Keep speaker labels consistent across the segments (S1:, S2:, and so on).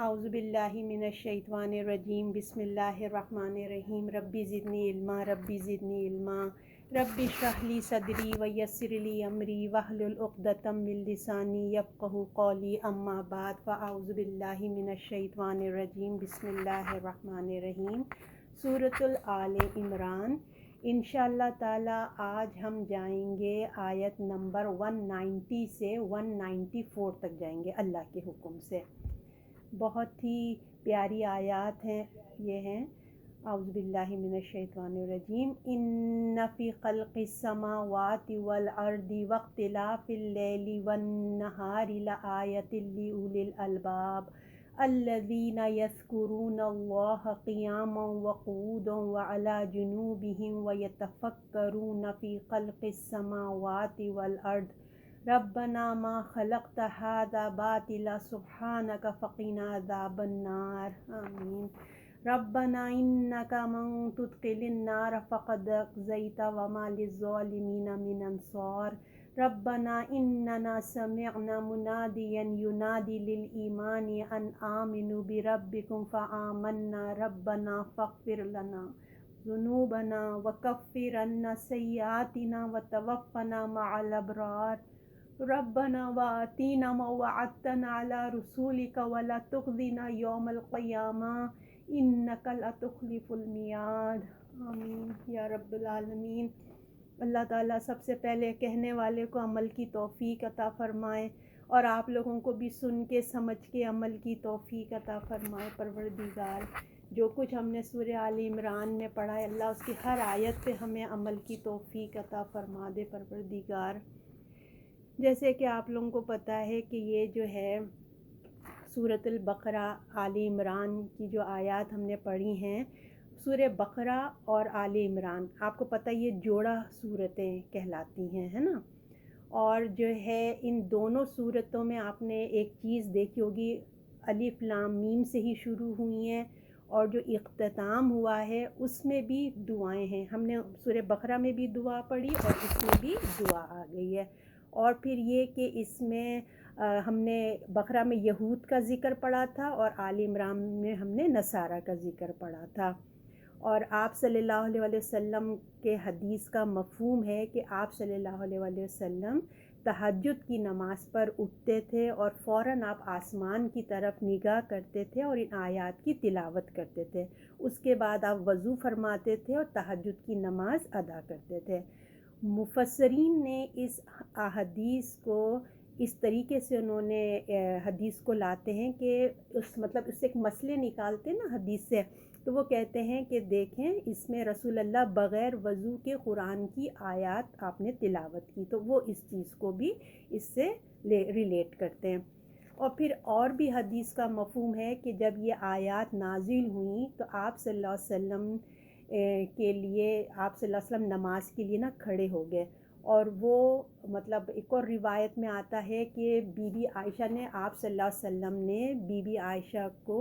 S1: اعوذ باللہ من الشیطان الرجیم بسم اللہ الرحمن الرحیم ربی زدنی علما ربی زدنی علما ربی اشرح لی صدری ویسر لی امری واحلل عقدۃ من لسانی یفقہوا قولی اما بعد فاعوذ باللہ من الشیطان الرجیم بسم اللہ الرحمن الرحیم سورۃ آل عمران۔ انشاءاللہ تعالی آج ہم جائیں گے آیت نمبر 190 سے 194 تک جائیں گے اللہ کے حکم سے۔ بہت ہی پیاری آیات ہیں یہ ہیں۔ اعوذ باللہ من الشیطان الرجیم ان فی خلق السماوات والارض واختلاف اللیل والنہار لآیۃ لأولی الالباب الذین یذکرون اللہ قیاما وقعودا وعلی جنوبہم ویتفکرون فی خلق السماوات والارض ربنا ما خلقت هذا باطلا سبحانك فقنا عذاب النار آمین۔ ربنا انك من تدخل النار فقد اخزيته وما للظالمين من انصار ربنا اننا سمعنا مناديا ينادي للإيمان ان آمنوا بربكم فآمنا ربنا فاغفر لنا ذنوبنا وكفر عنا سيئاتنا وتوفنا مع الأبرار ربنا وآتنا ما وعدتنا على رسولك ولا تخزنا يوم القيامة إنك لا تخلف الميعاد آمین یا رب العالمین۔ اللہ تعالیٰ سب سے پہلے کہنے والے کو عمل کی توفیق عطا فرمائے اور آپ لوگوں کو بھی سن کے سمجھ کے عمل کی توفیق عطا فرمائے۔ پروردگار جو کچھ ہم نے سورہ آل عمران میں پڑھا ہے اللہ اس کی ہر آیت پہ ہمیں عمل کی توفیق عطا فرما دے پروردگار۔ جیسے کہ آپ لوگوں کو پتہ ہے کہ یہ جو ہے سورۃ البقرہ آل عمران کی جو آیات ہم نے پڑھی ہیں، سورہ بقرہ اور آل عمران آپ کو پتہ یہ جوڑا صورتیں کہلاتی ہیں، ہے نا۔ اور جو ہے ان دونوں صورتوں میں آپ نے ایک چیز دیکھی ہوگی، الف لام میم سے ہی شروع ہوئی ہیں اور جو اختتام ہوا ہے اس میں بھی دعائیں ہیں۔ ہم نے سورہ بقرہ میں بھی دعا پڑھی اور اس میں بھی دعا آ گئی ہے۔ اور پھر یہ کہ اس میں ہم نے بقرہ میں یہود کا ذکر پڑھا تھا اور آل عمران میں ہم نے نصارہ کا ذکر پڑھا تھا۔ اور آپ صلی اللہ علیہ وسلم کے حدیث کا مفہوم ہے کہ آپ صلی اللہ علیہ وسلم تہجد کی نماز پر اٹھتے تھے اور فوراً آپ آسمان کی طرف نگاہ کرتے تھے اور ان آیات کی تلاوت کرتے تھے۔ اس کے بعد آپ وضو فرماتے تھے اور تہجد کی نماز ادا کرتے تھے۔ مفسرین نے اس حدیث کو اس طریقے سے انہوں نے حدیث کو لاتے ہیں کہ اس سے ایک مسئلے نکالتے ہیں نا حدیث سے، تو وہ کہتے ہیں کہ دیکھیں اس میں رسول اللہ بغیر وضو کے قرآن کی آیات آپ نے تلاوت کی، تو وہ اس چیز کو بھی اس سے ریلیٹ کرتے ہیں۔ اور پھر اور بھی حدیث کا مفہوم ہے کہ جب یہ آیات نازل ہوئیں تو آپ صلی اللہ علیہ وسلم کے لیے آپ صلی اللہ علیہ وسلم نماز کے لیے کھڑے ہو گئے، اور وہ ایک اور روایت میں آتا ہے کہ بی بی عائشہ نے آپ صلی اللہ علیہ وسلم نے بی بی عائشہ کو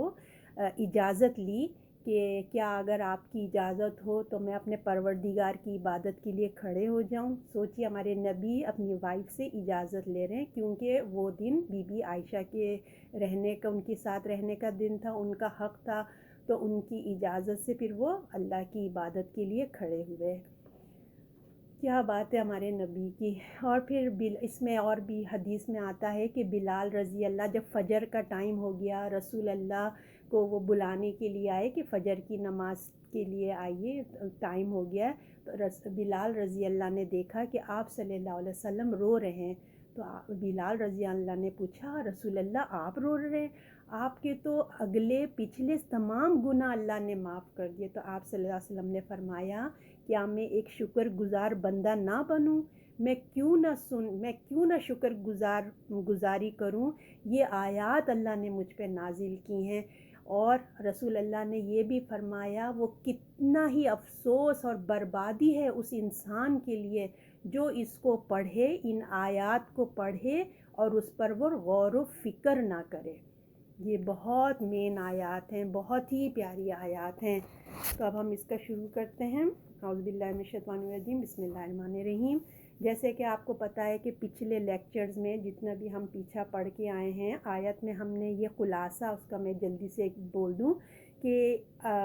S1: اجازت لی کہ کیا اگر آپ کی اجازت ہو تو میں اپنے پروردگار کی عبادت کے لیے کھڑے ہو جاؤں۔ سوچیے ہمارے نبی اپنی وائف سے اجازت لے رہے ہیں کیونکہ وہ دن بی بی عائشہ کے رہنے کا، ان کے ساتھ رہنے کا دن تھا، ان کا حق تھا، تو ان کی اجازت سے پھر وہ اللہ کی عبادت کے لیے کھڑے ہوئے۔ کیا بات ہے ہمارے نبی کی۔ اور پھر اس میں اور بھی حدیث میں آتا ہے کہ بلال رضی اللہ جب فجر کا ٹائم ہو گیا، رسول اللہ کو وہ بلانے کے لیے آئے کہ فجر کی نماز کے لیے آئیے، ٹائم ہو گیا، تو بلال رضی اللہ نے دیکھا کہ آپ صلی اللہ علیہ وسلم رو رہے ہیں، تو بلال رضی اللہ نے پوچھا رسول اللہ آپ رو رہے ہیں؟ آپ کے تو اگلے پچھلے تمام گناہ اللہ نے معاف کر دیے۔ تو آپ صلی اللہ علیہ وسلم نے فرمایا کیا میں ایک شکر گزار بندہ نہ بنوں؟ میں کیوں نہ شکر گزاری کروں؟ یہ آیات اللہ نے مجھ پہ نازل کی ہیں۔ اور رسول اللہ نے یہ بھی فرمایا وہ کتنا ہی افسوس اور بربادی ہے اس انسان کے لیے جو اس کو پڑھے، ان آیات کو پڑھے اور اس پر وہ غور و فکر نہ کرے۔ یہ بہت مین آیات ہیں، بہت ہی پیاری آیات ہیں۔ تو اب ہم اس کا شروع کرتے ہیں۔ اعوذ باللہ من الشیطان الرجیم بسم اللہ الرحمن الرحیم۔ جیسے کہ آپ کو پتہ ہے کہ پچھلے لیکچرز میں جتنا بھی ہم پیچھا پڑھ کے آئے ہیں آیت میں ہم نے یہ خلاصہ اس کا میں جلدی سے بول دوں کہ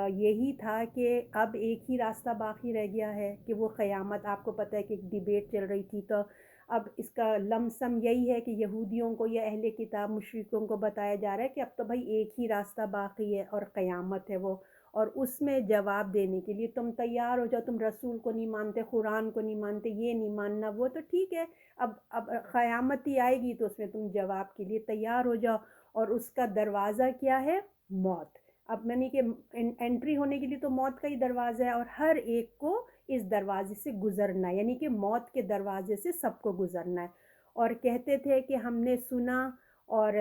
S1: یہی تھا کہ اب ایک ہی راستہ باقی رہ گیا ہے کہ وہ قیامت. آپ کو پتہ ہے کہ ایک ڈیبیٹ چل رہی تھی، تو اب اس کا لم سم یہی ہے کہ یہودیوں کو یا اہل کتاب مشرکوں کو بتایا جا رہا ہے کہ اب تو بھائی ایک ہی راستہ باقی ہے اور قیامت ہے وہ، اور اس میں جواب دینے کے لیے تم تیار ہو جاؤ. تم رسول کو نہیں مانتے، قرآن کو نہیں مانتے، یہ نہیں ماننا وہ، تو ٹھیک ہے، اب قیامت ہی آئے گی تو اس میں تم جواب کے لیے تیار ہو جاؤ. اور اس کا دروازہ کیا ہے؟ موت. اب میں نے کہ انٹری ہونے کے لیے تو موت کا ہی دروازہ ہے، اور ہر ایک کو اس دروازے سے گزرنا ہے، یعنی کہ موت کے دروازے سے سب کو گزرنا ہے. اور کہتے تھے کہ ہم نے سنا اور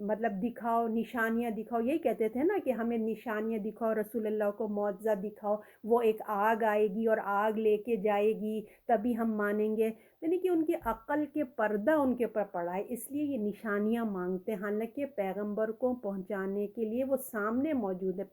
S1: مطلب دکھاؤ نشانیاں دکھاؤ، یہی کہتے تھے نا کہ ہمیں نشانیاں دکھاؤ، رسول اللہ کو معجزہ دکھاؤ، وہ ایک آگ آئے گی اور آگ لے کے جائے گی تبھی ہم مانیں گے. یعنی کہ ان کی عقل کے پردہ ان کے اوپر پڑا ہے، اس لیے یہ نشانیاں مانگتے ہیں، حالانکہ پیغمبر کو پہنچانے کے لیے وہ سامنے موجود ہے.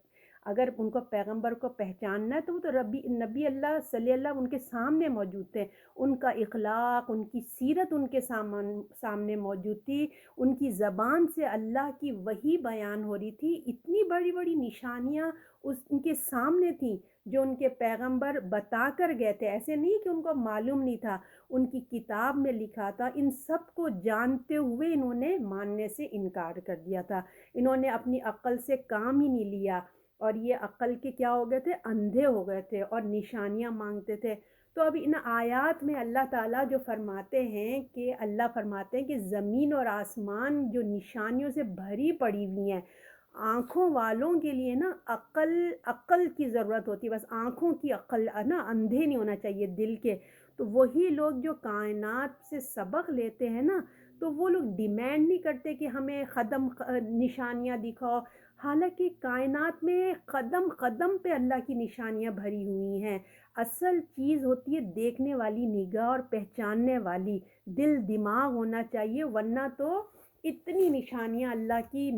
S1: اگر ان کو پیغمبر کو پہچاننا ہے تو وہ تو نبی اللہ صلی اللہ ان کے سامنے موجود تھے، ان کا اخلاق، ان کی سیرت ان کے سامنے موجود تھی، ان کی زبان سے اللہ کی وحی بیان ہو رہی تھی. اتنی بڑی بڑی نشانیاں ان کے سامنے تھیں جو ان کے پیغمبر بتا کر گئے تھے. ایسے نہیں کہ ان کو معلوم نہیں تھا، ان کی کتاب میں لکھا تھا. ان سب کو جانتے ہوئے انہوں نے ماننے سے انکار کر دیا تھا، انہوں نے اپنی عقل سے کام ہی نہیں لیا، اور یہ عقل کے کیا ہو گئے تھے؟ اندھے ہو گئے تھے اور نشانیاں مانگتے تھے. تو اب ان آیات میں اللہ تعالیٰ جو فرماتے ہیں کہ اللہ فرماتے ہیں کہ زمین اور آسمان جو نشانیوں سے بھری پڑی ہوئی ہیں، آنکھوں والوں کے لیے نا عقل کی ضرورت ہوتی ہے، بس آنکھوں کی عقل نا، اندھے نہیں ہونا چاہیے دل کے. تو وہی لوگ جو کائنات سے سبق لیتے ہیں نا، تو وہ لوگ ڈیمانڈ نہیں کرتے کہ ہمیں نشانیاں دکھاؤ، حالانکہ کائنات میں قدم قدم پہ اللہ کی نشانیاں بھری ہوئی ہیں. اصل چیز ہوتی ہے دیکھنے والی نگاہ اور پہچاننے والی دل دماغ ہونا چاہیے، ورنہ تو اتنی نشانیاں اللہ کی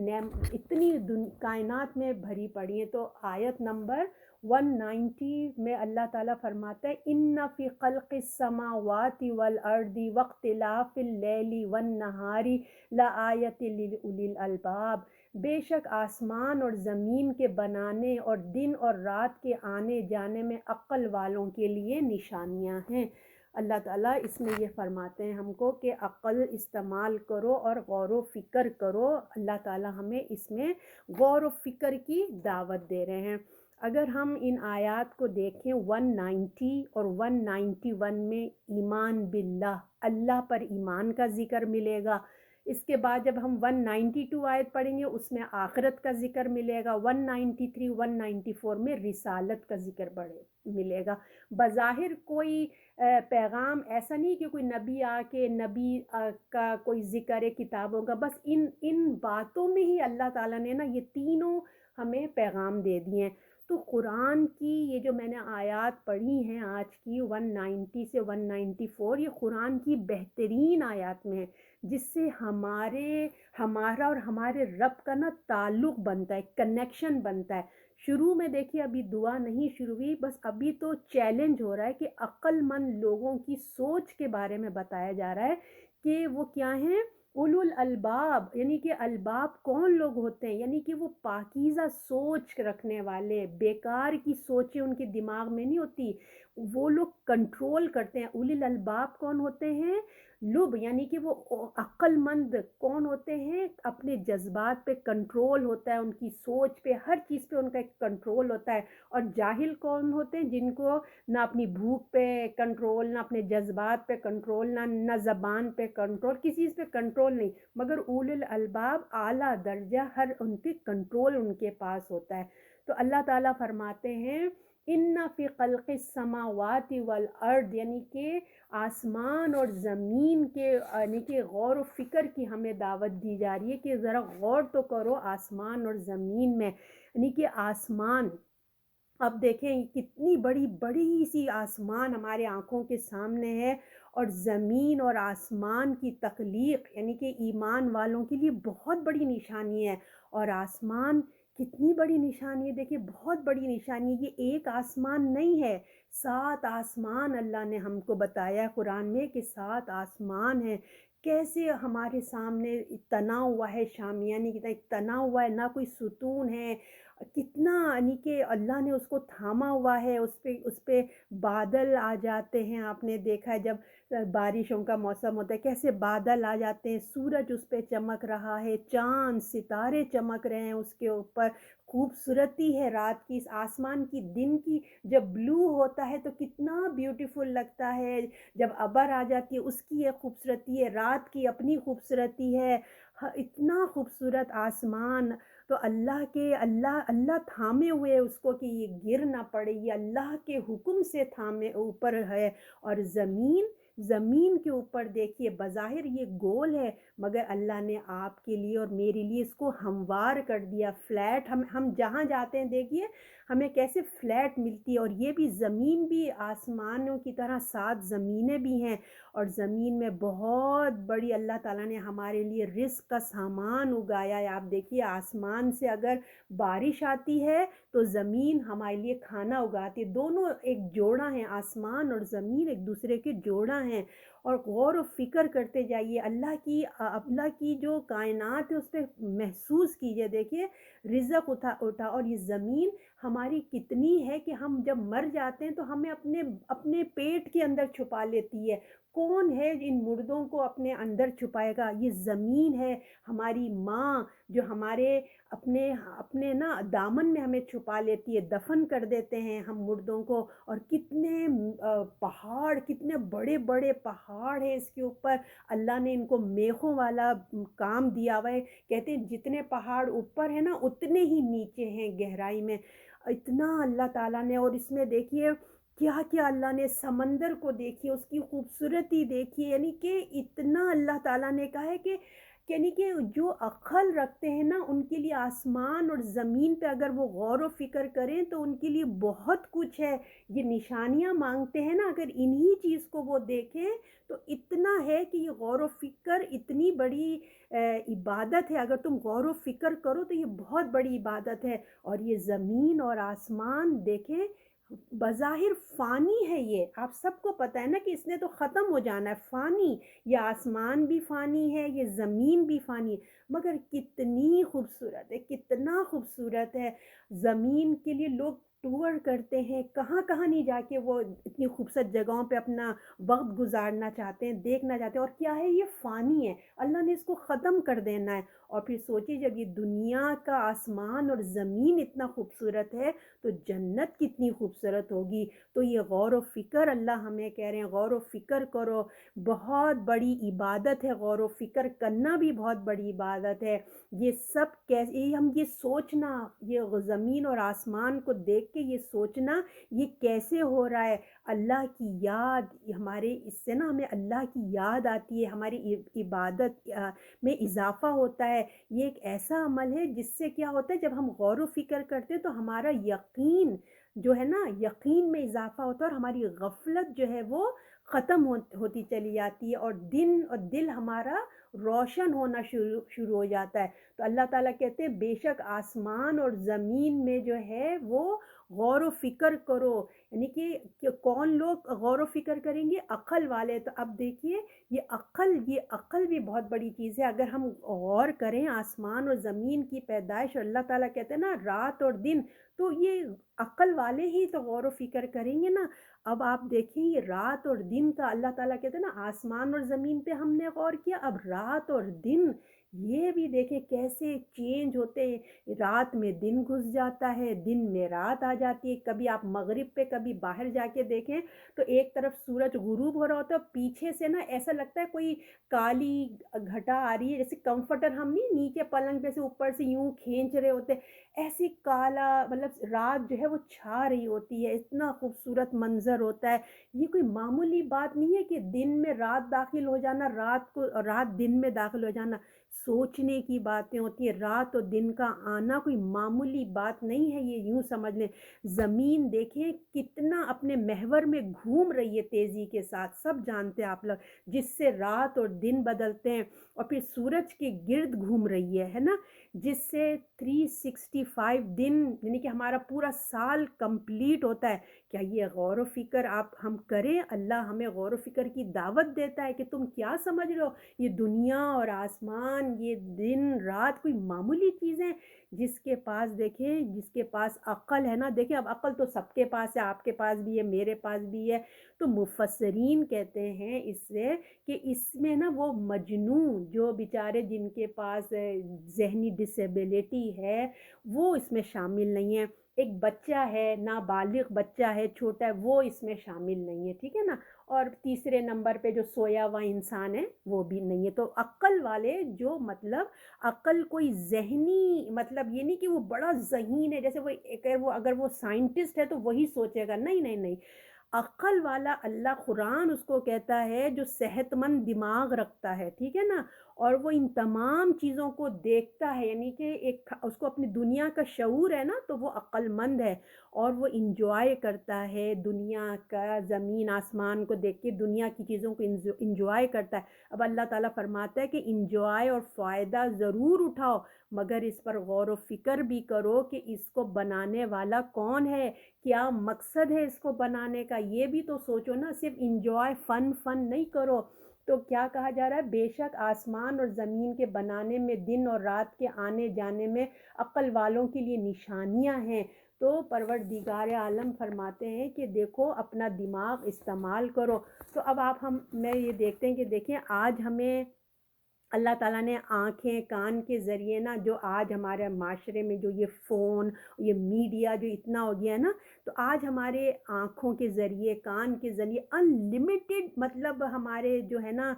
S1: اتنی کائنات میں بھری پڑی ہیں. تو آیت نمبر 190 میں اللہ تعالیٰ فرماتا ہے ان فی خلق السماوات والارض واختلاف اللیل والنہار لآیۃ لأولی الالباب، بے شک آسمان اور زمین کے بنانے اور دن اور رات کے آنے جانے میں عقل والوں کے لیے نشانیاں ہیں. اللہ تعالیٰ اس میں یہ فرماتے ہیں ہم کو کہ عقل استعمال کرو اور غور و فکر کرو. اللہ تعالیٰ ہمیں اس میں غور و فکر کی دعوت دے رہے ہیں. اگر ہم ان آیات کو دیکھیں 190 اور 191 میں ایمان باللہ، اللہ پر ایمان کا ذکر ملے گا. اس کے بعد جب ہم 192 آیت پڑھیں گے اس میں آخرت کا ذکر ملے گا. 193 194 میں رسالت کا ذکر ملے گا. بظاہر کوئی پیغام ایسا نہیں کہ کوئی نبی آ کے نبی کا کوئی ذکر ہے کتابوں کا، بس ان باتوں میں ہی اللہ تعالیٰ نے نا یہ تینوں ہمیں پیغام دے دیے ہیں. تو قرآن کی یہ جو میں نے آیات پڑھی ہیں آج کی 190 سے 194، یہ قرآن کی بہترین آیات میں ہے، جس سے ہمارا اور ہمارے رب کا نا تعلق بنتا ہے، کنیکشن بنتا ہے. شروع میں دیکھیے ابھی دعا نہیں شروع ہوئی، بس ابھی تو چیلنج ہو رہا ہے کہ عقل مند لوگوں کی سوچ کے بارے میں بتایا جا رہا ہے کہ وہ کیا ہیں؟ اولو الالباب. یعنی کہ الباب کون لوگ ہوتے ہیں؟ یعنی کہ وہ پاکیزہ سوچ رکھنے والے. بیکار کی سوچیں ان کے دماغ میں نہیں ہوتی، وہ لوگ کنٹرول کرتے ہیں. اولی الالباب کون ہوتے ہیں؟ لب، یعنی کہ وہ عقل مند کون ہوتے ہیں؟ اپنے جذبات پہ کنٹرول ہوتا ہے، ان کی سوچ پہ، ہر چیز پہ ان کا ایک کنٹرول ہوتا ہے. اور جاہل کون ہوتے ہیں؟ جن کو نہ اپنی بھوک پہ کنٹرول، نہ اپنے جذبات پہ کنٹرول، نہ زبان پہ کنٹرول، کسی چیز پہ کنٹرول نہیں. مگر اولو الالباب اعلیٰ درجہ، ہر ان پہ کنٹرول ان کے پاس ہوتا ہے. تو اللہ تعالیٰ فرماتے ہیں ان فی خلق السماوات والارض، یعنی کہ آسمان اور زمین کے، یعنی کہ غور و فکر کی ہمیں دعوت دی جا رہی ہے کہ ذرا غور تو کرو آسمان اور زمین میں. یعنی کہ آسمان، اب دیکھیں کتنی بڑی بڑی سی آسمان ہمارے آنکھوں کے سامنے ہے، اور زمین اور آسمان کی تخلیق یعنی کہ ایمان والوں کے لیے بہت بڑی نشانی ہے. اور آسمان کتنی بڑی نشانی ہے، دیکھیے بہت بڑی نشانی ہے، یہ ایک آسمان نہیں ہے، 7 آسمان اللہ نے ہم کو بتایا قرآن میں کہ 7 آسمان ہیں۔ کیسے ہمارے سامنے تنا ہوا ہے شامیانے کی طرح، تنا ہوا ہے، نہ کوئی ستون ہے، کتنا یعنی کہ اللہ نے اس کو تھاما ہوا ہے، اس پہ بادل آ جاتے ہیں، آپ نے دیکھا ہے جب بارشوں کا موسم ہوتا ہے کیسے بادل آ جاتے ہیں، سورج اس پہ چمک رہا ہے، چاند ستارے چمک رہے ہیں اس کے اوپر، خوبصورتی ہے رات کی، اس آسمان کی، دن کی جب بلو ہوتا ہے تو کتنا بیوٹیفل لگتا ہے، جب ابر آ جاتی ہے اس کی ایک خوبصورتی ہے، رات کی اپنی خوبصورتی ہے، اتنا خوبصورت آسمان، تو اللہ کے اللہ اللہ تھامے ہوئے ہے اس کو کہ یہ گر نہ پڑے، یہ اللہ کے حکم سے تھامے اوپر ہے۔ اور زمین کے اوپر دیکھیے بظاہر یہ گول ہے، مگر اللہ نے آپ کے لیے اور میرے لیے اس کو ہموار کر دیا، فلیٹ، ہم جہاں جاتے ہیں دیکھیے ہمیں کیسے فلیٹ ملتی ہے، اور یہ بھی زمین بھی آسمانوں کی طرح 7 زمینیں بھی ہیں، اور زمین میں بہت بڑی اللہ تعالیٰ نے ہمارے لیے رزق کا سامان اگایا ہے۔ آپ دیکھیے آسمان سے اگر بارش آتی ہے تو زمین ہمارے لیے کھانا اگاتی ہے، دونوں ایک جوڑا ہیں، آسمان اور زمین ایک دوسرے کے جوڑا ہیں۔ اور غور و فکر کرتے جائیے اللہ کی جو کائنات ہے اس پہ محسوس کیجئے، دیکھیے رزق اٹھا اور یہ زمین ہماری کتنی ہے کہ ہم جب مر جاتے ہیں تو ہمیں اپنے پیٹ کے اندر چھپا لیتی ہے، کون ہے ان مردوں کو اپنے اندر چھپائے گا؟ یہ زمین ہے، ہماری ماں جو ہمارے اپنے نا دامن میں ہمیں چھپا لیتی ہے، دفن کر دیتے ہیں ہم مردوں کو، اور کتنے پہاڑ، کتنے بڑے بڑے پہاڑ ہیں اس کے اوپر، اللہ نے ان کو میخوں والا کام دیا ہوا ہے، کہتے ہیں جتنے پہاڑ اوپر ہیں نا اتنے ہی نیچے ہیں گہرائی میں، اتنا اللہ تعالیٰ نے، اور اس میں دیکھیے کیا کیا اللہ نے، سمندر کو دیکھیے، اس کی خوبصورتی دیکھیے، یعنی کہ اتنا اللہ تعالیٰ نے کہا ہے کہ یعنی کہ جو عقل رکھتے ہیں نا ان کے لیے آسمان اور زمین پہ اگر وہ غور و فکر کریں تو ان کے لیے بہت کچھ ہے، یہ نشانیاں مانگتے ہیں نا، اگر انہی چیز کو وہ دیکھیں تو اتنا ہے کہ یہ غور و فکر اتنی بڑی عبادت ہے، اگر تم غور و فکر کرو تو یہ بہت بڑی عبادت ہے۔ اور یہ زمین اور آسمان دیکھیں بظاہر فانی ہے، یہ آپ سب کو پتہ ہے نا کہ اس نے تو ختم ہو جانا ہے، فانی، یہ آسمان بھی فانی ہے، یہ زمین بھی فانی ہے، مگر کتنی خوبصورت ہے، کتنا خوبصورت ہے۔ زمین کے لیے لوگ ٹور کرتے ہیں، کہاں کہاں نہیں جا کے وہ اتنی خوبصورت جگہوں پہ اپنا وقت گزارنا چاہتے ہیں، دیکھنا چاہتے ہیں، اور کیا ہے یہ فانی ہے، اللہ نے اس کو ختم کر دینا ہے۔ اور پھر سوچیے جب یہ دنیا کا آسمان اور زمین اتنا خوبصورت ہے تو جنت کتنی خوبصورت ہوگی۔ تو یہ غور و فکر اللہ ہمیں کہہ رہے ہیں، غور و فکر کرو، بہت بڑی عبادت ہے، غور و فکر کرنا بھی بہت بڑی عبادت ہے۔ یہ سب کیسے، ہم یہ سوچنا، یہ زمین اور آسمان کو دیکھ کے یہ سوچنا یہ کیسے ہو رہا ہے، اللہ کی یاد، ہمارے اس سے نا ہمیں اللہ کی یاد آتی ہے، ہماری عبادت میں اضافہ ہوتا ہے۔ یہ ایک ایسا عمل ہے جس سے کیا ہوتا ہے، جب ہم غور و فکر کرتے ہیں تو ہمارا یقین جو ہے نا، یقین میں اضافہ ہوتا ہے، اور ہماری غفلت جو ہے وہ ختم ہوتی چلی جاتی ہے، اور دل ہمارا روشن ہونا شروع ہو جاتا ہے۔ تو اللہ تعالیٰ کہتے ہیں بے شک آسمان اور زمین میں جو ہے وہ غور و فکر کرو، یعنی کہ کون لوگ غور و فکر کریں گے؟ عقل والے۔ تو اب دیکھیے یہ عقل بھی بہت بڑی چیز ہے، اگر ہم غور کریں آسمان اور زمین کی پیدائش، اور اللہ تعالیٰ کہتے ہیں نا رات اور دن، تو یہ عقل والے ہی تو غور و فکر کریں گے نا۔ اب آپ دیکھیں یہ رات اور دن کا، اللہ تعالیٰ کہتے ہیں نا آسمان اور زمین پہ ہم نے غور کیا، اب رات اور دن یہ بھی دیکھیں کیسے چینج ہوتے ہیں، رات میں دن گھس جاتا ہے، دن میں رات آ جاتی ہے، کبھی آپ مغرب پہ کبھی باہر جا کے دیکھیں تو ایک طرف سورج غروب ہو رہا ہوتا ہے، پیچھے سے نا ایسا لگتا ہے کوئی کالی گھٹا آ رہی ہے، جیسے کمفرٹر ہم نہیں نیچے پلنگ پہ سے اوپر سے یوں کھینچ رہے ہوتے، ایسی کالا مطلب رات جو ہے وہ چھا رہی ہوتی ہے، اتنا خوبصورت منظر ہوتا ہے۔ یہ کوئی معمولی بات نہیں ہے کہ دن میں رات داخل ہو جانا، رات دن میں داخل ہو جانا، سوچنے کی باتیں ہوتی ہیں، رات اور دن کا آنا کوئی معمولی بات نہیں ہے، یہ یوں سمجھ لیں۔ زمین دیکھیں کتنا اپنے محور میں گھوم رہی ہے تیزی کے ساتھ، سب جانتے ہیں آپ لوگ، جس سے رات اور دن بدلتے ہیں، اور پھر سورج کے گرد گھوم رہی ہے نا، جس سے 365 دن یعنی کہ ہمارا پورا سال کمپلیٹ ہوتا ہے. کیا یہ غور و فکر ہم کریں؟ اللہ ہمیں غور و فکر کی دعوت دیتا ہے کہ تم کیا سمجھ رہے ہو یہ دنیا اور آسمان، یہ دن رات کوئی معمولی چیزیں؟ جس کے پاس دیکھیں، جس کے پاس عقل ہے نا، دیکھیں اب عقل تو سب کے پاس ہے، آپ کے پاس بھی ہے، میرے پاس بھی ہے. تو مفسرین کہتے ہیں اس سے کہ اس میں نا وہ مجنون جو بیچارے جن کے پاس ذہنی ڈسیبلٹی ہے وہ اس میں شامل نہیں ہے. ایک بچہ ہے، نابالغ بچہ ہے، چھوٹا ہے، وہ اس میں شامل نہیں ہے، ٹھیک ہے نا. اور تیسرے نمبر پہ جو سویا ہوا انسان ہے وہ بھی نہیں ہے. تو عقل والے جو مطلب عقل کوئی ذہنی مطلب یہ نہیں کہ وہ بڑا ذہین ہے، جیسے اگر وہ سائنٹسٹ ہے تو وہی سوچے گا، نہیں نہیں نہیں. عقل والا اللہ قرآن اس کو کہتا ہے جو صحت مند دماغ رکھتا ہے، ٹھیک ہے نا، اور وہ ان تمام چیزوں کو دیکھتا ہے، یعنی کہ ایک اس کو اپنی دنیا کا شعور ہے نا، تو وہ عقل مند ہے اور وہ انجوائے کرتا ہے دنیا کا، زمین آسمان کو دیکھ کے دنیا کی چیزوں کو انجوائے کرتا ہے. اب اللہ تعالیٰ فرماتا ہے کہ انجوائے اور فائدہ ضرور اٹھاؤ، مگر اس پر غور و فکر بھی کرو کہ اس کو بنانے والا کون ہے، کیا مقصد ہے اس کو بنانے کا، یہ بھی تو سوچو نا. صرف انجوائے فن نہیں کرو. تو کیا کہا جا رہا ہے؟ بے شک آسمان اور زمین کے بنانے میں، دن اور رات کے آنے جانے میں عقل والوں کے لیے نشانیاں ہیں. تو پروردگار عالم فرماتے ہیں کہ دیکھو اپنا دماغ استعمال کرو. تو اب میں یہ دیکھتے ہیں کہ دیکھیں آج ہمیں اللہ تعالیٰ نے آنکھیں کان کے ذریعے نا، جو آج ہمارے معاشرے میں جو یہ فون، یہ میڈیا جو اتنا ہو گیا ہے نا، تو آج ہمارے آنکھوں کے ذریعے، کان کے ذریعے ان لمیٹڈ مطلب ہمارے جو ہے نا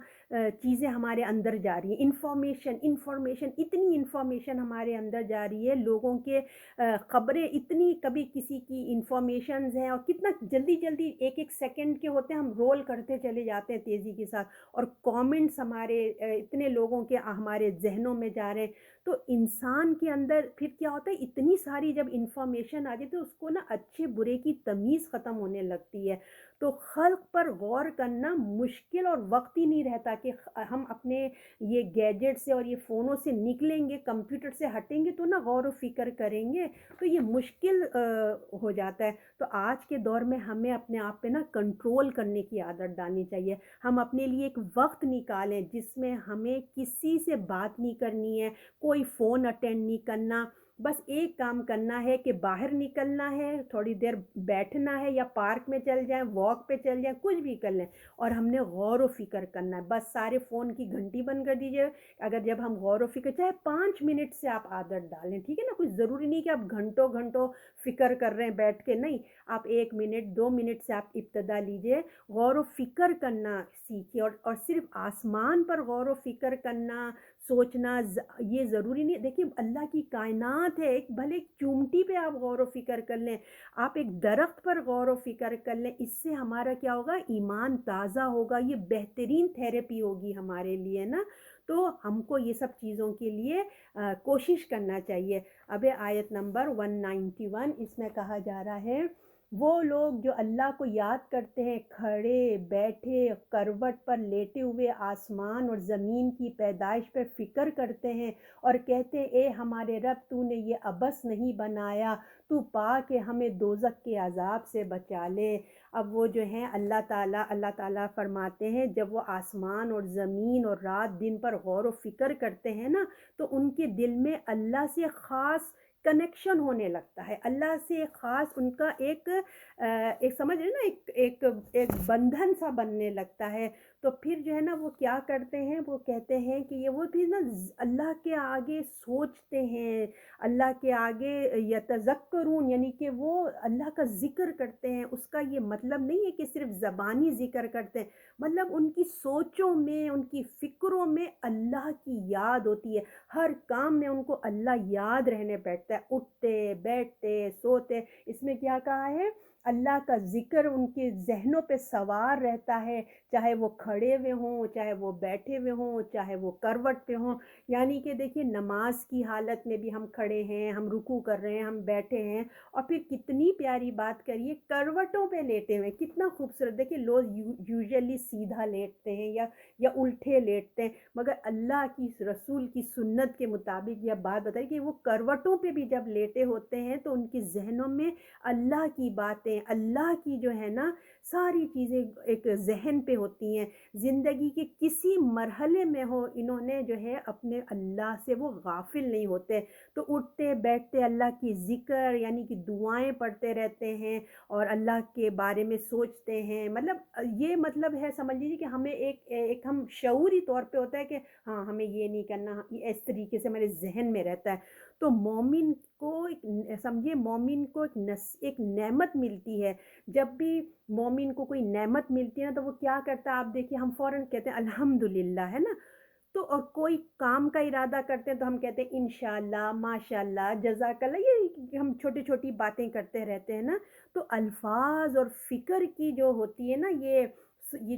S1: چیزیں ہمارے اندر جا رہی ہیں. انفارمیشن اتنی انفارمیشن ہمارے اندر جا رہی ہے، لوگوں کے خبریں اتنی، کبھی کسی کی انفارمیشنز ہیں اور کتنا جلدی جلدی ایک ایک سیکنڈ کے ہوتے ہیں، ہم رول کرتے چلے جاتے ہیں تیزی کے ساتھ، اور کامنٹس ہمارے اتنے لوگوں کے ہمارے ذہنوں میں جا رہے ہیں. تو انسان کے اندر پھر کیا ہوتا ہے، اتنی ساری جب انفارمیشن آ جاتی ہے تو اس کو نا اچھے برے کی تمیز ختم ہونے لگتی ہے. تو خلق پر غور کرنا مشکل اور وقت ہی نہیں رہتا کہ ہم اپنے یہ گیجٹ سے اور یہ فونوں سے نکلیں گے، کمپیوٹر سے ہٹیں گے تو نا غور و فکر کریں گے، تو یہ مشکل ہو جاتا ہے. تو آج کے دور میں ہمیں اپنے آپ پہ نا کنٹرول کرنے کی عادت ڈالنی چاہیے. ہم اپنے لیے ایک وقت نکالیں جس میں ہمیں کسی سے بات نہیں کرنی ہے، کوئی فون اٹینڈ نہیں کرنا. بس ایک کام کرنا ہے کہ باہر نکلنا ہے، تھوڑی دیر بیٹھنا ہے، یا پارک میں چل جائیں، واک پہ چل جائیں، کچھ بھی کر لیں، اور ہم نے غور و فکر کرنا ہے. بس سارے فون کی گھنٹی بند کر دیجئے. اگر جب ہم غور و فکر، چاہے 5 منٹ سے آپ عادت ڈالیں، ٹھیک ہے نا، کچھ ضروری نہیں کہ آپ گھنٹوں گھنٹوں فکر کر رہے ہیں بیٹھ کے، نہیں، آپ 1 منٹ 2 منٹ سے آپ ابتدا لیجئے. غور و فکر کرنا سیکھیے، اور صرف آسمان پر غور و فکر کرنا، سوچنا یہ ضروری نہیں. دیکھیے اللہ کی کائنات ہے، ایک بھلے ایک چونٹی پہ آپ غور و فکر کر لیں، آپ ایک درخت پر غور و فکر کر لیں، اس سے ہمارا کیا ہوگا؟ ایمان تازہ ہوگا. یہ بہترین تھیراپی ہوگی ہمارے لیے نا. تو ہم کو یہ سب چیزوں کے لیے کوشش کرنا چاہیے. اب آیت نمبر 191، اس میں کہا جا رہا ہے وہ لوگ جو اللہ کو یاد کرتے ہیں، کھڑے بیٹھے کروٹ پر لیٹے ہوئے آسمان اور زمین کی پیدائش پر فکر کرتے ہیں اور کہتے ہیں اے ہمارے رب، تو نے یہ عبث نہیں بنایا، تو پاک ہے، ہمیں دوزخ کے عذاب سے بچا لے. اب وہ جو ہیں اللہ تعالیٰ فرماتے ہیں جب وہ آسمان اور زمین اور رات دن پر غور و فکر کرتے ہیں نا، تو ان کے دل میں اللہ سے خاص کنیکشن ہونے لگتا ہے. اللہ سے خاص ان کا ایک سمجھ رہے نا، ایک بندھن سا بننے لگتا ہے. تو پھر جو ہے نا وہ کیا کرتے ہیں، وہ کہتے ہیں کہ یہ وہ پھر نا اللہ کے آگے سوچتے ہیں، اللہ کے آگے یتذکرون، یعنی کہ وہ اللہ کا ذکر کرتے ہیں. اس کا یہ مطلب نہیں ہے کہ صرف زبانی ذکر کرتے ہیں، مطلب ان کی سوچوں میں، ان کی فکروں میں اللہ کی یاد ہوتی ہے. ہر کام میں ان کو اللہ یاد رہنے بیٹھتا ہے، اٹھتے بیٹھتے سوتے. اس میں کیا کہا ہے؟ اللہ کا ذکر ان کے ذہنوں پہ سوار رہتا ہے، چاہے وہ کھڑے ہوئے ہوں، چاہے وہ بیٹھے ہوئے ہوں، چاہے وہ کروٹ پہ ہوں۔ یعنی کہ دیکھیے نماز کی حالت میں بھی ہم کھڑے ہیں، ہم رکوع کر رہے ہیں، ہم بیٹھے ہیں، اور پھر کتنی پیاری بات کریے کروٹوں پہ لیٹے ہوئے، کتنا خوبصورت! دیکھیے لوگ یوزلی سیدھا لیٹتے ہیں یا الٹے لیٹتے ہیں، مگر اللہ کی رسول کی سنت کے مطابق یہ بات بتائی کہ وہ کروٹوں پہ بھی جب لیٹے ہوتے ہیں تو ان کے ذہنوں میں اللہ کی باتیں، اللہ کی جو ہے نا ساری چیزیں ایک ذہن پہ ہوتی ہیں۔ زندگی کے کسی مرحلے میں ہو انہوں نے جو ہے اپنے اللہ سے وہ غافل نہیں ہوتے، تو اٹھتے بیٹھتے اللہ کی ذکر یعنی کہ دعائیں پڑھتے رہتے ہیں اور اللہ کے بارے میں سوچتے ہیں۔ مطلب یہ مطلب ہے، سمجھ لیجیے کہ ہمیں ایک ہم شعوری طور پہ ہوتا ہے کہ ہاں ہمیں یہ نہیں کرنا، اس طریقے سے ہمارے ذہن میں رہتا ہے۔ تو مومن کو سمجھے مومن کو ایک نعمت ملتی ہے۔ جب بھی مومن کو کوئی نعمت ملتی ہے نا تو وہ کیا کرتا ہے، آپ دیکھیے ہم فوراً کہتے ہیں الحمدللہ، ہے نا؟ تو اور کوئی کام کا ارادہ کرتے ہیں تو ہم کہتے ہیں انشاءاللہ، ماشاءاللہ، جزاک اللہ، یہ ہم چھوٹی چھوٹی باتیں کرتے رہتے ہیں نا۔ تو الفاظ اور فکر کی جو ہوتی ہے نا، یہ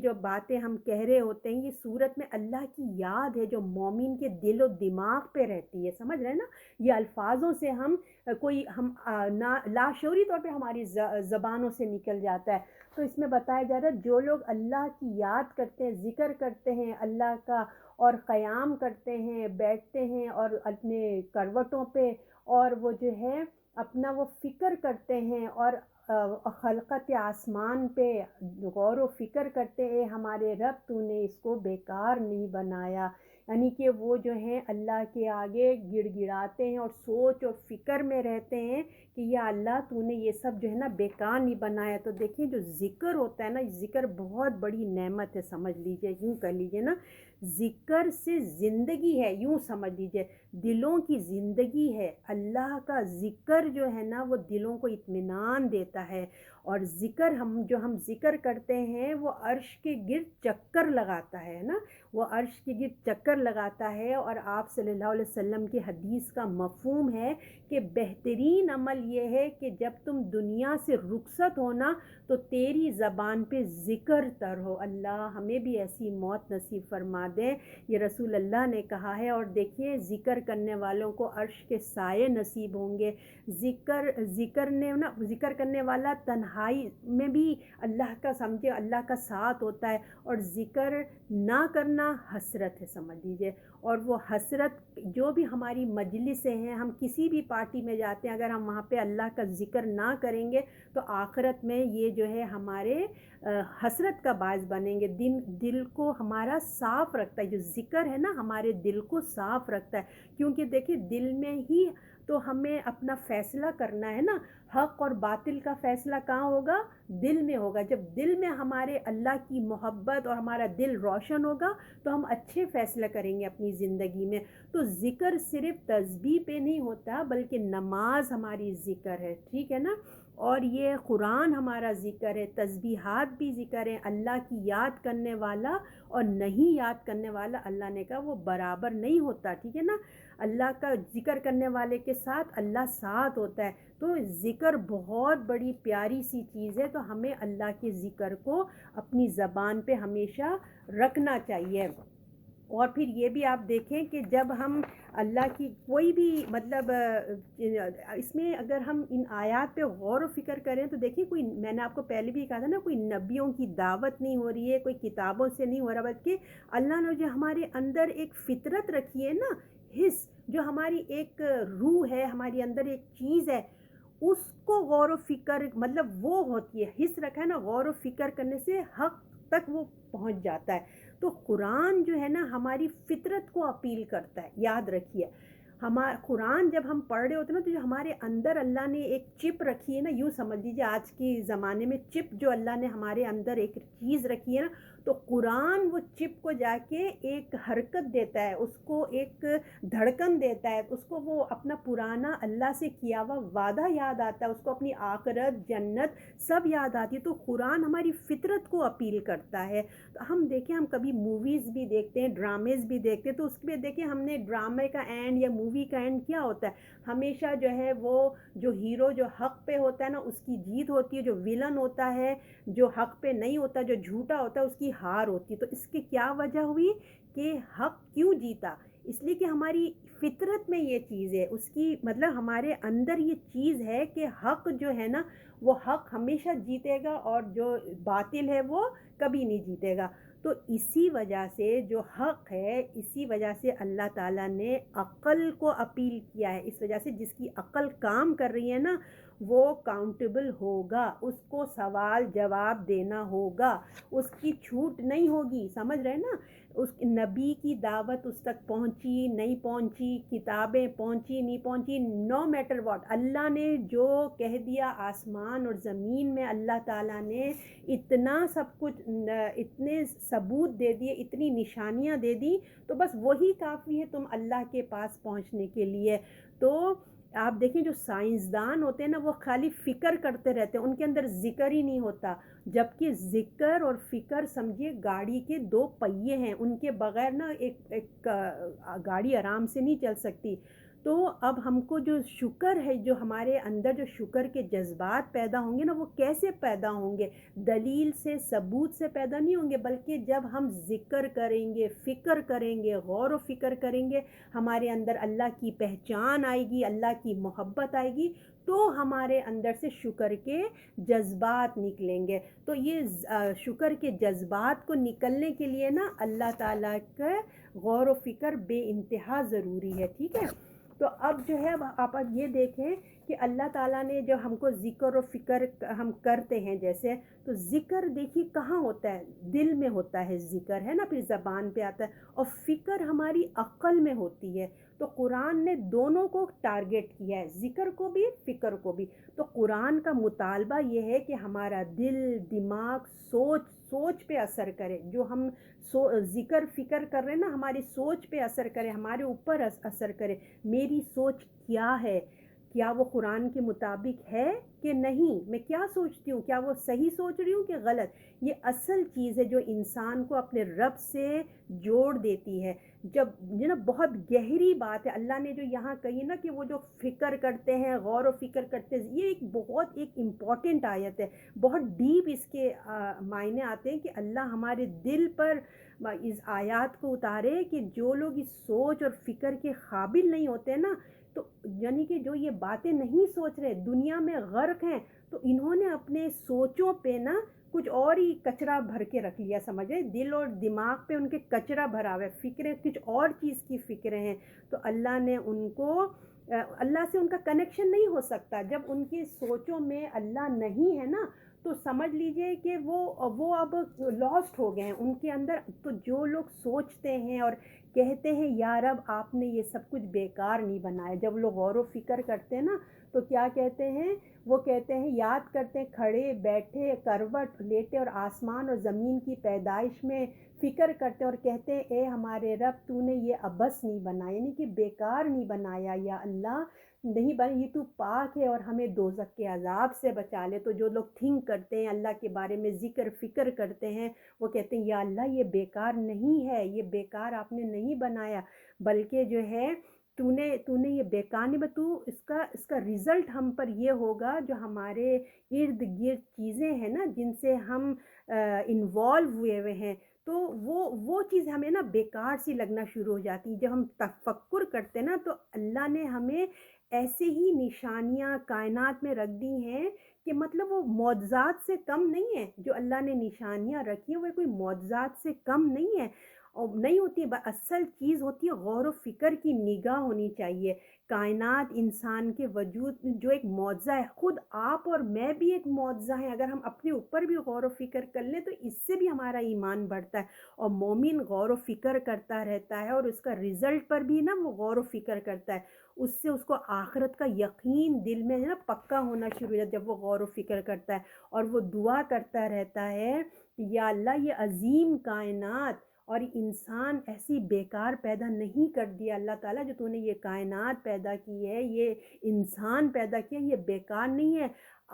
S1: جو باتیں ہم کہہ رہے ہوتے ہیں، یہ صورت میں اللہ کی یاد ہے جو مومن کے دل و دماغ پہ رہتی ہے، سمجھ رہے ہیں نا؟ یہ الفاظوں سے ہم لاشعوری طور پہ ہماری زبانوں سے نکل جاتا ہے۔ تو اس میں بتایا جا رہا ہے جو لوگ اللہ کی یاد کرتے ہیں، ذکر کرتے ہیں اللہ کا، اور قیام کرتے ہیں، بیٹھتے ہیں اور اپنے کروٹوں پہ، اور وہ جو ہے اپنا وہ فکر کرتے ہیں اور خلقت آسمان پہ غور و فکر کرتے ہیں، ہمارے رب تو نے اس کو بیکار نہیں بنایا، یعنی کہ وہ جو ہیں اللہ کے آگے گڑ گڑاتے ہیں اور سوچ اور فکر میں رہتے ہیں کہ یا اللہ تو نے یہ سب جو ہے نا بیکار نہیں بنایا۔ تو دیکھیں جو ذکر ہوتا ہے نا، ذکر بہت بڑی نعمت ہے، سمجھ لیجئے، یوں کر لیجئے نا، ذکر سے زندگی ہے، یوں سمجھ لیجئے دلوں کی زندگی ہے۔ اللہ کا ذکر جو ہے نا وہ دلوں کو اطمینان دیتا ہے، اور ذکر ہم ذکر کرتے ہیں وہ عرش کے گرد چکر لگاتا ہے نا، وہ عرش کے گرد چکر لگاتا ہے۔ اور آپ صلی اللہ علیہ وسلم کی حدیث کا مفہوم ہے کہ بہترین عمل یہ ہے کہ جب تم دنیا سے رخصت ہونا تو تیری زبان پہ ذکر تر ہو۔ اللہ ہمیں بھی ایسی موت نصیب فرما دے، یہ رسول اللہ نے کہا ہے۔ اور دیکھیے ذکر کرنے والوں کو عرش کے سائے نصیب ہوں گے۔ ذکر کرنے والا تنہائی میں بھی اللہ کا سمجھے اللہ کا ساتھ ہوتا ہے، اور ذکر نہ کرنا حسرت ہے، سمجھ لیجیے۔ اور وہ حسرت جو بھی ہماری مجلسیں ہیں، ہم کسی بھی پارٹی میں جاتے ہیں، اگر ہم وہاں پہ اللہ کا ذکر نہ کریں گے تو آخرت میں یہ جو ہے ہمارے حسرت کا باعث بنیں گے۔ دل کو ہمارا صاف رکھتا ہے، جو ذکر ہے نا ہمارے دل کو صاف رکھتا ہے، کیونکہ دیکھیں دل میں ہی تو ہمیں اپنا فیصلہ کرنا ہے نا، حق اور باطل کا فیصلہ کہاں ہوگا؟ دل میں ہوگا۔ جب دل میں ہمارے اللہ کی محبت اور ہمارا دل روشن ہوگا تو ہم اچھے فیصلہ کریں گے اپنی زندگی میں۔ تو ذکر صرف تسبیح پہ نہیں ہوتا بلکہ نماز ہماری ذکر ہے، ٹھیک ہے نا؟ اور یہ قرآن ہمارا ذکر ہے، تسبیحات بھی ذکر ہے۔ اللہ کی یاد کرنے والا اور نہیں یاد کرنے والا، اللہ نے کہا وہ برابر نہیں ہوتا، ٹھیک ہے نا؟ اللہ کا ذکر کرنے والے کے ساتھ اللہ ساتھ ہوتا ہے۔ تو ذکر بہت بڑی پیاری سی چیز ہے، تو ہمیں اللہ کے ذکر کو اپنی زبان پہ ہمیشہ رکھنا چاہیے۔ اور پھر یہ بھی آپ دیکھیں کہ جب ہم اللہ کی کوئی بھی مطلب اس میں اگر ہم ان آیات پہ غور و فکر کریں تو دیکھیں کوئی، میں نے آپ کو پہلے بھی کہا تھا نا، کوئی نبیوں کی دعوت نہیں ہو رہی ہے، کوئی کتابوں سے نہیں ہو رہا، بلکہ اللہ نے جو ہمارے اندر ایک فطرت رکھی ہے نا، حس، جو ہماری ایک روح ہے، ہماری اندر ایک چیز ہے، اس کو غور و فکر مطلب وہ ہوتی ہے، حس رکھا ہے نا، غور و فکر کرنے سے حق تک وہ پہنچ جاتا ہے۔ تو قرآن جو ہے نا ہماری فطرت کو اپیل کرتا ہے، یاد رکھیے۔ قرآن جب ہم پڑھ رہے ہوتے ہیں نا تو جو ہمارے اندر اللہ نے ایک چپ رکھی ہے نا، یوں سمجھ لیجیے آج کے زمانے میں چپ جو اللہ نے ہمارے اندر ایک چیز رکھی ہے نا، تو قرآن وہ چپ کو جا کے ایک حرکت دیتا ہے، اس کو ایک دھڑکن دیتا ہے، اس کو وہ اپنا پرانا اللہ سے کیا ہوا وعدہ یاد آتا ہے، اس کو اپنی آخرت جنت سب یاد آتی ہے۔ تو قرآن ہماری فطرت کو اپیل کرتا ہے۔ تو ہم دیکھیں، ہم کبھی موویز بھی دیکھتے ہیں، ڈرامز بھی دیکھتے ہیں، تو اس میں دیکھیں ہم نے ڈرامے کا اینڈ یا مووی کا اینڈ کیا ہوتا ہے، ہمیشہ جو ہے وہ جو ہیرو جو حق پہ ہوتا ہے نا اس کی جیت ہوتی ہے، جو ویلن ہوتا ہے جو حق پہ نہیں ہوتا، جو جھوٹا ہوتا ہے، اس کی ہار ہوتی ہے۔ تو اس کی کیا وجہ ہوئی کہ حق کیوں جیتا؟ اس لیے کہ ہماری فطرت میں یہ چیز ہے، اس کی مطلب ہمارے اندر یہ چیز ہے کہ حق جو ہے نا وہ حق ہمیشہ جیتے گا اور جو باطل ہے وہ کبھی نہیں جیتے گا۔ تو اسی وجہ سے جو حق ہے، اسی وجہ سے اللہ تعالیٰ نے عقل کو اپیل کیا ہے، اس وجہ سے جس کی عقل کام کر رہی ہے نا وہ کاؤنٹیبل ہوگا، اس کو سوال جواب دینا ہوگا، اس کی چھوٹ نہیں ہوگی، سمجھ رہے نا؟ اس نبی کی دعوت اس تک پہنچی نہیں پہنچی، کتابیں پہنچی نہیں پہنچی، نو میٹر واٹ، اللہ نے جو کہہ دیا آسمان اور زمین میں اللہ تعالیٰ نے اتنا سب کچھ اتنے ثبوت دے دیے، اتنی نشانیاں دے دی، تو بس وہی کافی ہے تم اللہ کے پاس پہنچنے کے لیے۔ تو آپ دیکھیں جو سائنسدان ہوتے ہیں نا وہ خالی فکر کرتے رہتے ہیں، ان کے اندر ذکر ہی نہیں ہوتا، جبکہ ذکر اور فکر سمجھیے گاڑی کے دو پہیے ہیں، ان کے بغیر نا ایک گاڑی آرام سے نہیں چل سکتی۔ تو اب ہم کو جو شکر ہے، جو ہمارے اندر جو شکر کے جذبات پیدا ہوں گے نا وہ کیسے پیدا ہوں گے؟ دلیل سے، ثبوت سے پیدا نہیں ہوں گے، بلکہ جب ہم ذکر کریں گے، فکر کریں گے، غور و فکر کریں گے، ہمارے اندر اللہ کی پہچان آئے گی، اللہ کی محبت آئے گی، تو ہمارے اندر سے شکر کے جذبات نکلیں گے۔ تو یہ شکر کے جذبات کو نکلنے کے لیے نا اللہ تعالیٰ کا غور و فکر بے انتہا ضروری ہے، ٹھیک ہے؟ تو اب جو ہے آپ یہ دیکھیں کہ اللہ تعالیٰ نے جو ہم کو ذکر و فکر ہم کرتے ہیں جیسے، تو ذکر دیکھیے کہاں ہوتا ہے؟ دل میں ہوتا ہے ذکر، ہے نا، پھر زبان پہ آتا ہے، اور فکر ہماری عقل میں ہوتی ہے۔ تو قرآن نے دونوں کو ٹارگٹ کیا ہے، ذکر کو بھی فکر کو بھی۔ تو قرآن کا مطالبہ یہ ہے کہ ہمارا دل، دماغ، سوچ پہ اثر کرے، جو ہم ذکر فکر کر رہے ہیں نا ہماری سوچ پہ اثر کرے، ہمارے اوپر اثر کرے۔ میری سوچ کیا ہے؟ کیا وہ قرآن کے مطابق ہے کہ نہیں؟ میں کیا سوچتی ہوں؟ کیا وہ صحیح سوچ رہی ہوں کہ غلط؟ یہ اصل چیز ہے جو انسان کو اپنے رب سے جوڑ دیتی ہے۔ جب یہ نا بہت گہری بات ہے اللہ نے جو یہاں کہی نا کہ وہ جو فکر کرتے ہیں، غور و فکر کرتے ہیں، یہ ایک امپورٹنٹ آیت ہے، بہت ڈیپ اس کے معنی آتے ہیں کہ اللہ ہمارے دل پر اس آیات کو اتارے کہ جو لوگ اس سوچ اور فکر کے قابل نہیں ہوتے نا، تو یعنی کہ جو یہ باتیں نہیں سوچ رہے، دنیا میں غرق ہیں، تو انہوں نے اپنے سوچوں پہ نا کچھ اور ہی کچرا بھر کے رکھ لیا، سمجھے؟ دل اور دماغ پہ ان کے کچرا بھرا ہوا ہے، فکریں کچھ اور چیز کی فکریں ہیں۔ تو اللہ نے ان کو اللہ سے ان کا کنیکشن نہیں ہو سکتا جب ان کی سوچوں میں اللہ نہیں ہے نا، تو سمجھ لیجئے کہ وہ اب لاسٹ ہو گئے ہیں ان کے اندر۔ تو جو لوگ سوچتے ہیں اور کہتے ہیں یا رب آپ نے یہ سب کچھ بیکار نہیں بنایا، جب لوگ غور و فکر کرتے ہیں نا تو کیا کہتے ہیں؟ وہ کہتے ہیں، یاد کرتے ہیں کھڑے بیٹھے، کروٹ لیٹے اور آسمان اور زمین کی پیدائش میں فکر کرتے اور کہتے ہیں اے ہمارے رب تو نے یہ عبث نہیں بنایا، یعنی کہ بیکار نہیں بنایا، یا اللہ نہیں بنا، یہ تو پاک ہے اور ہمیں دوزخ کے عذاب سے بچا لے۔ تو جو لوگ تھنک کرتے ہیں اللہ کے بارے میں، ذکر فکر کرتے ہیں، وہ کہتے ہیں یا اللہ یہ بیکار نہیں ہے، یہ بیکار آپ نے نہیں بنایا، بلکہ جو ہے تو نے یہ بیکار نہیں بنا، تو اس کا رزلٹ ہم پر یہ ہوگا، جو ہمارے ارد گرد چیزیں ہیں نا جن سے ہم انوالو ہوئے ہیں، تو وہ چیز ہمیں نا بیکار سی لگنا شروع ہو جاتی۔ جب ہم تفکر کرتے نا تو اللہ نے ہمیں ایسے ہی نشانیاں کائنات میں رکھ دی ہیں کہ مطلب وہ معجزات سے کم نہیں ہے، جو اللہ نے نشانیاں رکھی ہیں وہ کوئی معجزات سے کم نہیں ہے، اور نہیں ہوتی، اصل چیز ہوتی ہے غور و فکر کی نگاہ ہونی چاہیے۔ کائنات انسان کے وجود جو ایک معجزہ ہے، خود آپ اور میں بھی ایک معجزہ ہیں، اگر ہم اپنے اوپر بھی غور و فکر کر لیں تو اس سے بھی ہمارا ایمان بڑھتا ہے، اور مومن غور و فکر کرتا رہتا ہے اور اس کا رزلٹ پر بھی نا وہ غور و فکر کرتا ہے، اس سے اس کو آخرت کا یقین دل میں نا پکا ہونا شروع ہو جاتا ہے جب وہ غور و فکر کرتا ہے، اور وہ دعا کرتا رہتا ہے کہ یا اللہ یہ عظیم کائنات اور انسان ایسی بیکار پیدا نہیں کر دیا اللہ تعالیٰ، جو تو نے یہ کائنات پیدا کی ہے، یہ انسان پیدا کیا، یہ بیکار نہیں ہے،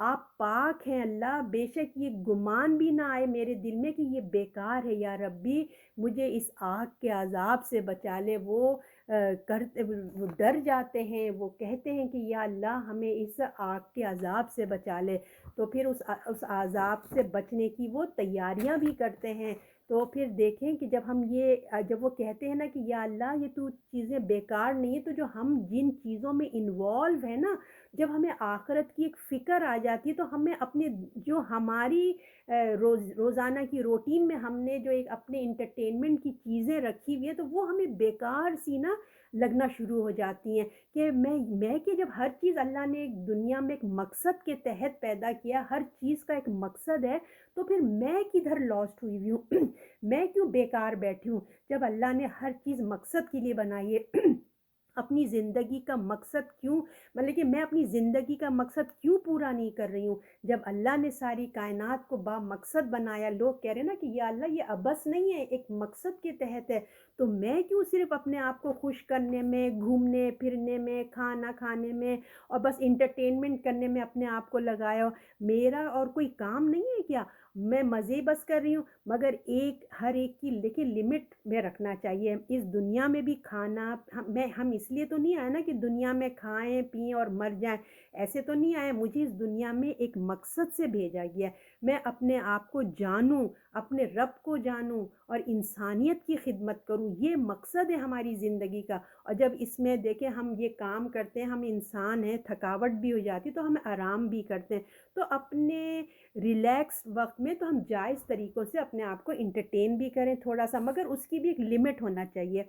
S1: آپ پاک ہیں اللہ، بے شک یہ گمان بھی نہ آئے میرے دل میں کہ یہ بیکار ہے، یا ربی مجھے اس آگ کے عذاب سے بچا لے۔ وہ وہ ڈر جاتے ہیں، وہ کہتے ہیں کہ یا اللہ ہمیں اس آگ کے عذاب سے بچا لے، تو پھر اس عذاب سے بچنے کی وہ تیاریاں بھی کرتے ہیں۔ تو پھر دیکھیں کہ جب وہ کہتے ہیں نا کہ یا اللہ یہ تو چیزیں بیکار نہیں ہیں، تو جو ہم جن چیزوں میں انوالو ہیں نا، جب ہمیں آخرت کی ایک فکر آ جاتی ہے، تو ہمیں اپنے جو ہماری روزانہ کی روٹین میں ہم نے جو ایک اپنے انٹرٹینمنٹ کی چیزیں رکھی ہوئی ہیں، تو وہ ہمیں بیکار سی نا لگنا شروع ہو جاتی ہیں کہ میں کہ جب ہر چیز اللہ نے ایک دنیا میں ایک مقصد کے تحت پیدا کیا، ہر چیز کا ایک مقصد ہے، تو پھر میں کدھر لاسٹ ہوئی ہوں میں کیوں بیکار بیٹھی ہوں جب اللہ نے ہر چیز مقصد کے لیے بنائی ہے اپنی زندگی کا مقصد کیوں، مطلب کہ میں اپنی زندگی کا مقصد کیوں پورا نہیں کر رہی ہوں؟ جب اللہ نے ساری کائنات کو با مقصد بنایا، لوگ کہہ رہے ہیں نا کہ یا اللہ یہ عبث نہیں ہے، ایک مقصد کے تحت ہے، تو میں کیوں صرف اپنے آپ کو خوش کرنے میں، گھومنے پھرنے میں، کھانا کھانے میں اور بس انٹرٹینمنٹ کرنے میں اپنے آپ کو لگایا ہو؟ میرا اور کوئی کام نہیں ہے کیا؟ میں مزے بس کر رہی ہوں، مگر ہر ایک کی لیکن لمٹ میں رکھنا چاہیے۔ اس دنیا میں بھی کھانا، ہم اس لیے تو نہیں آئے نا کہ دنیا میں کھائیں پئیں اور مر جائیں، ایسے تو نہیں آئے، مجھے اس دنیا میں ایک مقصد سے بھیجا گیا ہے، میں اپنے آپ کو جانوں، اپنے رب کو جانوں اور انسانیت کی خدمت کروں، یہ مقصد ہے ہماری زندگی کا۔ اور جب اس میں دیکھیں ہم یہ کام کرتے ہیں، ہم انسان ہیں، تھکاوٹ بھی ہو جاتی تو ہم آرام بھی کرتے ہیں، تو اپنے ریلیکس وقت میں تو ہم جائز طریقوں سے اپنے آپ کو انٹرٹین بھی کریں تھوڑا سا، مگر اس کی بھی ایک لمٹ ہونا چاہیے۔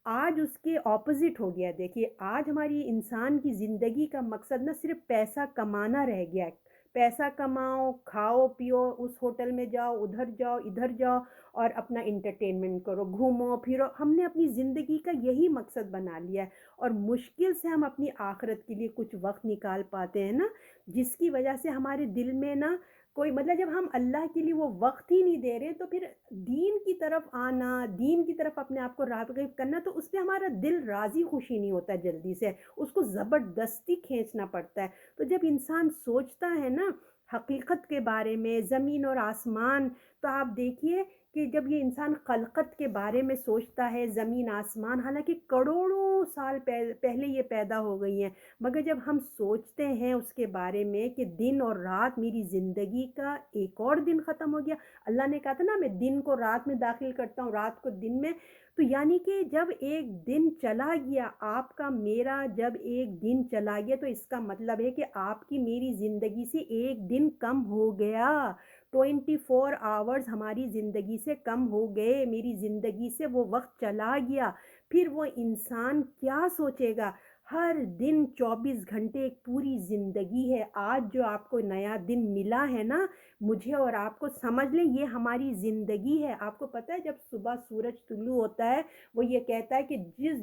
S1: آج اس کے اپوزٹ ہو گیا ہے، دیکھیے آج ہماری انسان کی زندگی کا مقصد نہ صرف پیسہ کمانا رہ گیا ہے، پیسہ کماؤ، کھاؤ پیو، اس ہوٹل میں جاؤ، ادھر جاؤ ادھر جاؤ اور اپنا انٹرٹینمنٹ کرو، گھومو پھرو، ہم نے اپنی زندگی کا یہی مقصد بنا لیا ہے، اور مشکل سے ہم اپنی آخرت کے لیے کچھ وقت نکال پاتے ہیں نا، جس کی وجہ سے ہمارے دل میں نا کوئی مطلب جب ہم اللہ کے لیے وہ وقت ہی نہیں دے رہے، تو پھر دین کی طرف آنا، دین کی طرف اپنے آپ کو راغب کرنا، تو اس پہ ہمارا دل راضی خوشی نہیں ہوتا، جلدی سے اس کو زبردستی کھینچنا پڑتا ہے۔ تو جب انسان سوچتا ہے نا حقیقت کے بارے میں، زمین اور آسمان، تو آپ دیکھیے کہ جب یہ انسان خلقت کے بارے میں سوچتا ہے، زمین آسمان حالانکہ کروڑوں سال پہلے یہ پیدا ہو گئی ہیں، مگر جب ہم سوچتے ہیں اس کے بارے میں کہ دن اور رات، میری زندگی کا ایک اور دن ختم ہو گیا، اللہ نے کہا تھا نا میں دن کو رات میں داخل کرتا ہوں، رات کو دن میں، تو یعنی کہ جب ایک دن چلا گیا آپ کا، میرا جب ایک دن چلا گیا، تو اس کا مطلب ہے کہ آپ کی میری زندگی سے ایک دن کم ہو گیا، 24 آورز ہماری زندگی سے کم ہو گئے، میری زندگی سے وہ وقت چلا گیا۔ پھر وہ انسان کیا سوچے گا؟ ہر دن 24 گھنٹے ایک پوری زندگی ہے، آج جو آپ کو نیا دن ملا ہے نا، مجھے اور آپ کو، سمجھ لیں یہ ہماری زندگی ہے۔ آپ کو پتہ ہے جب صبح سورج طلوع ہوتا ہے، وہ یہ کہتا ہے کہ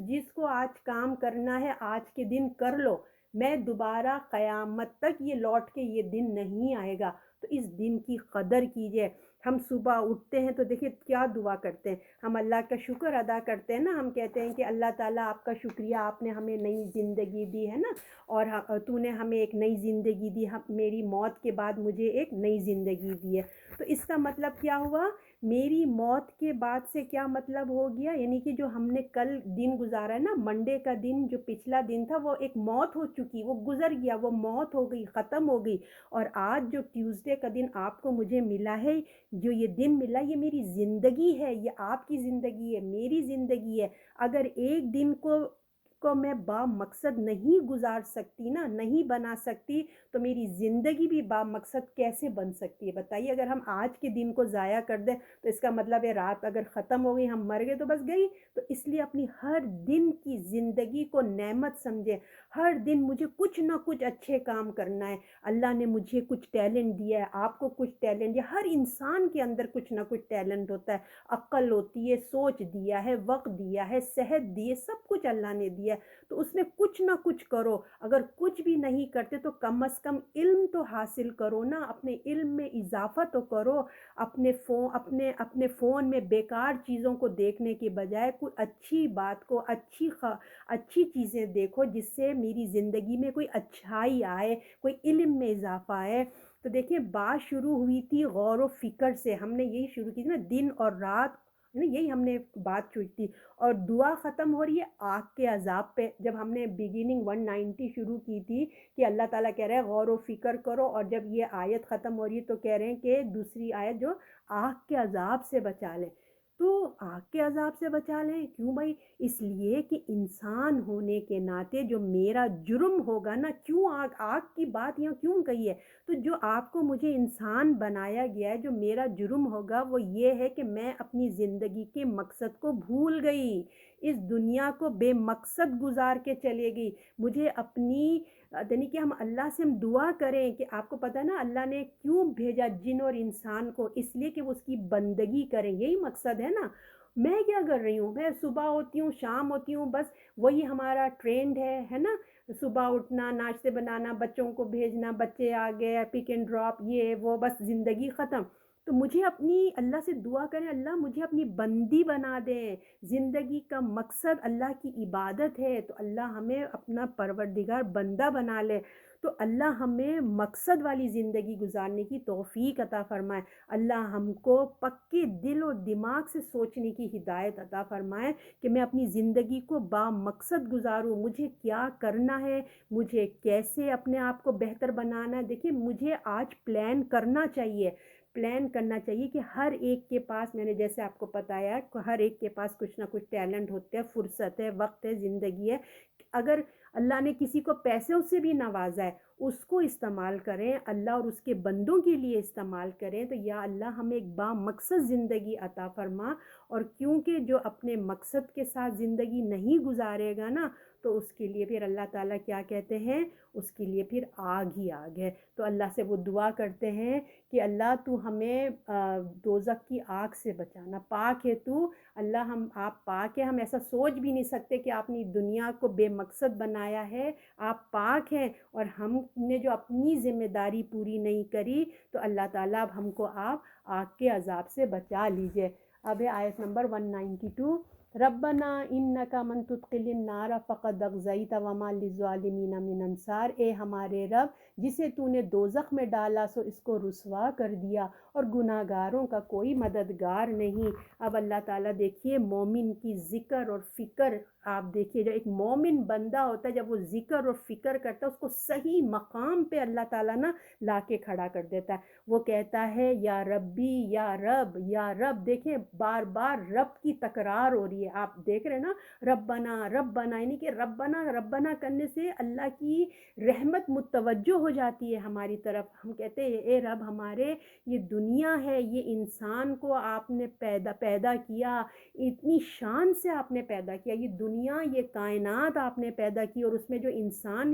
S1: جس کو آج کام کرنا ہے آج کے دن کر لو، میں دوبارہ قیامت تک یہ لوٹ کے یہ دن نہیں آئے گا، تو اس دن کی قدر کیجئے۔ ہم صبح اٹھتے ہیں تو دیکھیں کیا دعا کرتے ہیں، ہم اللہ کا شکر ادا کرتے ہیں نا، ہم کہتے ہیں کہ اللہ تعالیٰ آپ کا شکریہ، آپ نے ہمیں نئی زندگی دی ہے نا، اور تو نے ہمیں ایک نئی زندگی دی، میری موت کے بعد مجھے ایک نئی زندگی دی ہے، تو اس کا مطلب کیا ہوا؟ میری موت کے بعد سے کیا مطلب ہو گیا؟ یعنی کہ جو ہم نے کل دن گزارا ہے نا، منڈے کا دن جو پچھلا دن تھا، وہ ایک موت ہو چکی، وہ گزر گیا، وہ موت ہو گئی، ختم ہو گئی، اور آج جو ٹیوزڈے کا دن آپ کو مجھے ملا ہے، جو یہ دن ملا، یہ میری زندگی ہے، یہ آپ کی زندگی ہے، میری زندگی ہے۔ اگر ایک دن کو میں با مقصد نہیں گزار سکتی نا، نہیں بنا سکتی، تو میری زندگی بھی با مقصد کیسے بن سکتی ہے بتائیے؟ اگر ہم آج کے دن کو ضائع کر دیں تو اس کا مطلب ہے رات اگر ختم ہو گئی، ہم مر گئے تو بس گئی، تو اس لیے اپنی ہر دن کی زندگی کو نعمت سمجھیں، ہر دن مجھے کچھ نہ کچھ اچھے کام کرنا ہے۔ اللہ نے مجھے کچھ ٹیلنٹ دیا ہے، آپ کو کچھ ٹیلنٹ دیا، ہر انسان کے اندر کچھ نہ کچھ ٹیلنٹ ہوتا ہے، عقل ہوتی ہے، سوچ دیا ہے، وقت دیا ہے، صحت دی ہے، سب کچھ اللہ نے دیا ہے۔ تو اس میں کچھ نہ کچھ کرو، اگر کچھ بھی نہیں کرتے تو کم از کم علم تو حاصل کرو نا، اپنے علم میں اضافہ تو کرو۔ اپنے فون میں بیکار چیزوں کو دیکھنے کے بجائے کوئی اچھی بات کو، اچھی چیزیں دیکھو جس سے میری زندگی میں کوئی اچھائی آئے، کوئی علم میں اضافہ آئے۔ تو دیکھیں بات شروع ہوئی تھی غور و فکر سے، ہم نے یہی شروع کی تھی نا، دن اور رات، ہے نا، یہی ہم نے بات شروع کی تھی۔ اور دعا ختم ہو رہی ہے آگ کے عذاب پہ، جب ہم نے بگیننگ 190 شروع کی تھی کہ اللہ تعالیٰ کہہ رہے ہیں غور و فکر کرو، اور جب یہ آیت ختم ہو رہی ہے تو کہہ رہے ہیں کہ دوسری آیت جو آگ کے عذاب سے بچا لیں۔ تو آگ کے عذاب سے بچا لیں کیوں بھائی؟ اس لیے کہ انسان ہونے کے ناطے جو میرا جرم ہوگا نا، کیوں آگ کی بات یہاں کیوں کہی ہے؟ تو جو آپ کو مجھے انسان بنایا گیا ہے، جو میرا جرم ہوگا وہ یہ ہے کہ میں اپنی زندگی کے مقصد کو بھول گئی، اس دنیا کو بے مقصد گزار کے چلے گئی۔ مجھے اپنی یعنی کہ ہم دعا کریں کہ آپ کو پتہ ہے نا اللہ نے کیوں بھیجا جن اور انسان کو، اس لیے کہ وہ اس کی بندگی کریں، یہی مقصد ہے نا۔ میں کیا کر رہی ہوں؟ میں صبح ہوتی ہوں، شام ہوتی ہوں، بس وہی ہمارا ٹرینڈ ہے نا، صبح اٹھنا، ناشتے بنانا، بچوں کو بھیجنا، بچے آ گئے، پک اینڈ ڈراپ، یہ وہ، بس زندگی ختم۔ تو مجھے اپنی اللہ سے دعا کریں، اللہ مجھے اپنی بندی بنا دیں۔ زندگی کا مقصد اللہ کی عبادت ہے، تو اللہ ہمیں اپنا پروردگار بندہ بنا لے، تو اللہ ہمیں مقصد والی زندگی گزارنے کی توفیق عطا فرمائے۔ اللہ ہم کو پکے دل اور دماغ سے سوچنے کی ہدایت عطا فرمائے کہ میں اپنی زندگی کو با مقصد گزاروں، مجھے کیا کرنا ہے، مجھے کیسے اپنے آپ کو بہتر بنانا ہے۔ دیکھیں مجھے آج پلان کرنا چاہیے، پلان کرنا چاہیے کہ ہر ایک کے پاس، میں نے جیسے آپ کو بتایا کہ ہر ایک کے پاس کچھ نہ کچھ ٹیلنٹ ہوتے ہیں، فرصت ہے، وقت ہے، زندگی ہے۔ اگر اللہ نے کسی کو پیسوں سے بھی نوازا ہے، اس کو استعمال کریں، اللہ اور اس کے بندوں کے لیے استعمال کریں، تو یا اللہ ہمیں ایک با مقصد زندگی عطا فرما۔ اور کیونکہ جو اپنے مقصد کے ساتھ زندگی نہیں گزارے گا نا، تو اس کے لیے پھر اللہ تعالیٰ کیا کہتے ہیں؟ اس کے لیے پھر آگ ہی آگ ہے۔ تو اللہ سے وہ دعا کرتے ہیں کہ اللہ تو ہمیں دوزخ کی آگ سے بچانا، پاک ہے تو اللہ، آپ پاک ہیں، ہم ایسا سوچ بھی نہیں سکتے کہ آپ نے دنیا کو بے مقصد بنایا ہے، آپ پاک ہیں، اور ہم نے جو اپنی ذمہ داری پوری نہیں کری، تو اللہ تعالیٰ اب ہم کو آپ آگ کے عذاب سے بچا لیجئے۔ اب ہے آیت نمبر 192، ربنا انک من تدخل النار فقد اغزیت وما للظالمین من انصار، اے ہمارے رب جسے تو نے دوزخ میں ڈالا سو اس کو رسوا کر دیا، اور گناہ گاروں کا کوئی مددگار نہیں۔ اب اللہ تعالیٰ دیکھیے مومن کی ذکر اور فکر، آپ دیکھیے جو ایک مومن بندہ ہوتا ہے جب وہ ذکر اور فکر کرتا ہے، اس کو صحیح مقام پہ اللہ تعالیٰ نا لا کے کھڑا کر دیتا ہے۔ وہ کہتا ہے یا ربی یا رب یا رب، دیکھیں بار بار رب کی تکرار ہو رہی ہے، آپ دیکھ رہے ہیں نا، ربنا ربنا، یعنی کہ ربنا ربنا کرنے سے اللہ کی رحمت متوجہ ہو جاتی ہے ہماری طرف۔ ہم کہتے ہیں اے رب ہمارے، یہ دنیا ہے، یہ انسان کو آپ نے پیدا کیا، اتنی شان سے آپ نے پیدا کیا، یہ دنیا، یہ کائنات آپ نے پیدا کی، اور اس میں جو انسان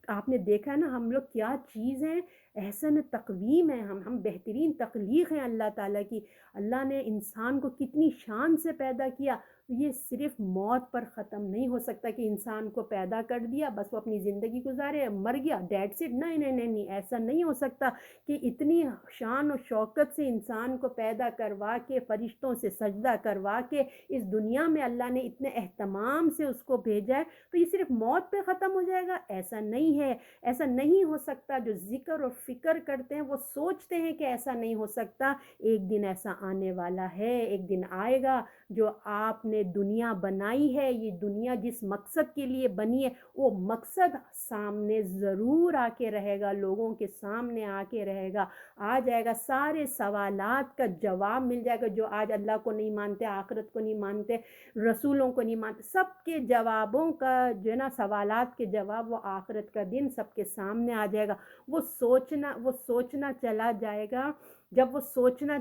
S1: آپ نے دیکھا ہے نا، ہم لوگ کیا چیز ہیں، احسن تقویم ہے، ہم بہترین تخلیق ہیں اللہ تعالیٰ کی۔ اللہ نے انسان کو کتنی شان سے پیدا کیا۔ یہ صرف موت پر ختم نہیں ہو سکتا کہ انسان کو پیدا کر دیا بس وہ اپنی زندگی گزارے مر گیا دیٹس اٹ، نہیں نہیں نہیں نہیں، ایسا نہیں ہو سکتا کہ اتنی شان و شوکت سے انسان کو پیدا کروا کے، فرشتوں سے سجدہ کروا کے اس دنیا میں اللہ نے اتنے اہتمام سے اس کو بھیجا ہے، تو یہ صرف موت پہ ختم ہو جائے گا؟ ایسا نہیں ہے، ایسا نہیں ہو سکتا۔ جو ذکر اور فکر کرتے ہیں وہ سوچتے ہیں کہ ایسا نہیں ہو سکتا، ایک دن ایسا آنے والا ہے، ایک دن آئے گا جو آپ نے دنیا بنائی ہے، یہ دنیا جس مقصد کے لیے بنی ہے وہ مقصد سامنے ضرور آ کے رہے گا، لوگوں کے سامنے آ کے رہے گا، آ جائے گا، سارے سوالات کا جواب مل جائے گا۔ جو آج اللہ کو نہیں مانتے، آخرت کو نہیں مانتے، رسولوں کو نہیں مانتے، سب کے جوابوں کا جو ہے نا، سوالات کے جواب وہ آخرت کا دن سب کے سامنے آ جائے گا۔ وہ سوچنا چلا جائے گا جب وہ سوچنا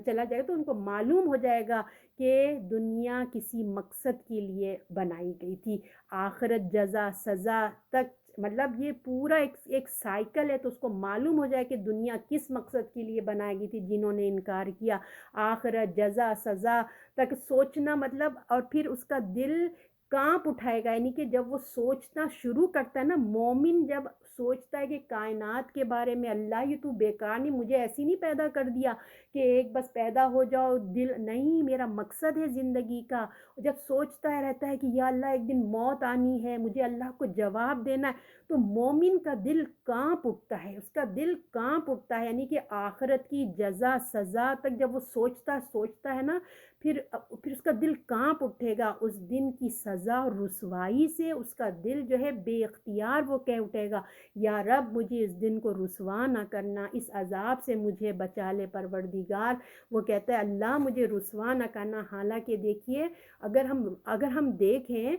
S1: چلا جائے گا تو ان کو معلوم ہو جائے گا کہ دنیا کسی مقصد کے لیے بنائی گئی تھی، آخرت جزا سزا تک، مطلب یہ پورا ایک سائیکل ہے، تو اس کو معلوم ہو جائے کہ دنیا کس مقصد کے لیے بنائی گئی تھی، جنہوں نے انکار کیا آخرت جزا سزا تک سوچنا، مطلب اور پھر اس کا دل کانپ اٹھائے گا، یعنی کہ جب وہ سوچنا شروع کرتا ہے نا، مومن جب سوچتا ہے کہ کائنات کے بارے میں، اللہ یہ تو بیکار نہیں، مجھے ایسی نہیں پیدا کر دیا کہ ایک بس پیدا ہو جاؤ، دل نہیں، میرا مقصد ہے زندگی کا، جب سوچتا ہے رہتا ہے کہ یا اللہ ایک دن موت آنی ہے، مجھے اللہ کو جواب دینا ہے، تو مومن کا دل کانپ اٹھتا ہے، اس کا دل کانپ اٹھتا ہے، یعنی کہ آخرت کی جزا سزا تک جب وہ سوچتا ہے نا، پھر اس کا دل کانپ اٹھے گا، اس دن کی سزا اور رسوائی سے اس کا دل جو ہے بے اختیار وہ کہہ اٹھے گا، یا رب مجھے اس دن کو رسوا نہ کرنا، اس عذاب سے مجھے بچا لے پروردگار، وہ کہتا ہے اللہ مجھے رسوا نہ کرنا۔ حالانکہ دیکھیے اگر ہم دیکھیں،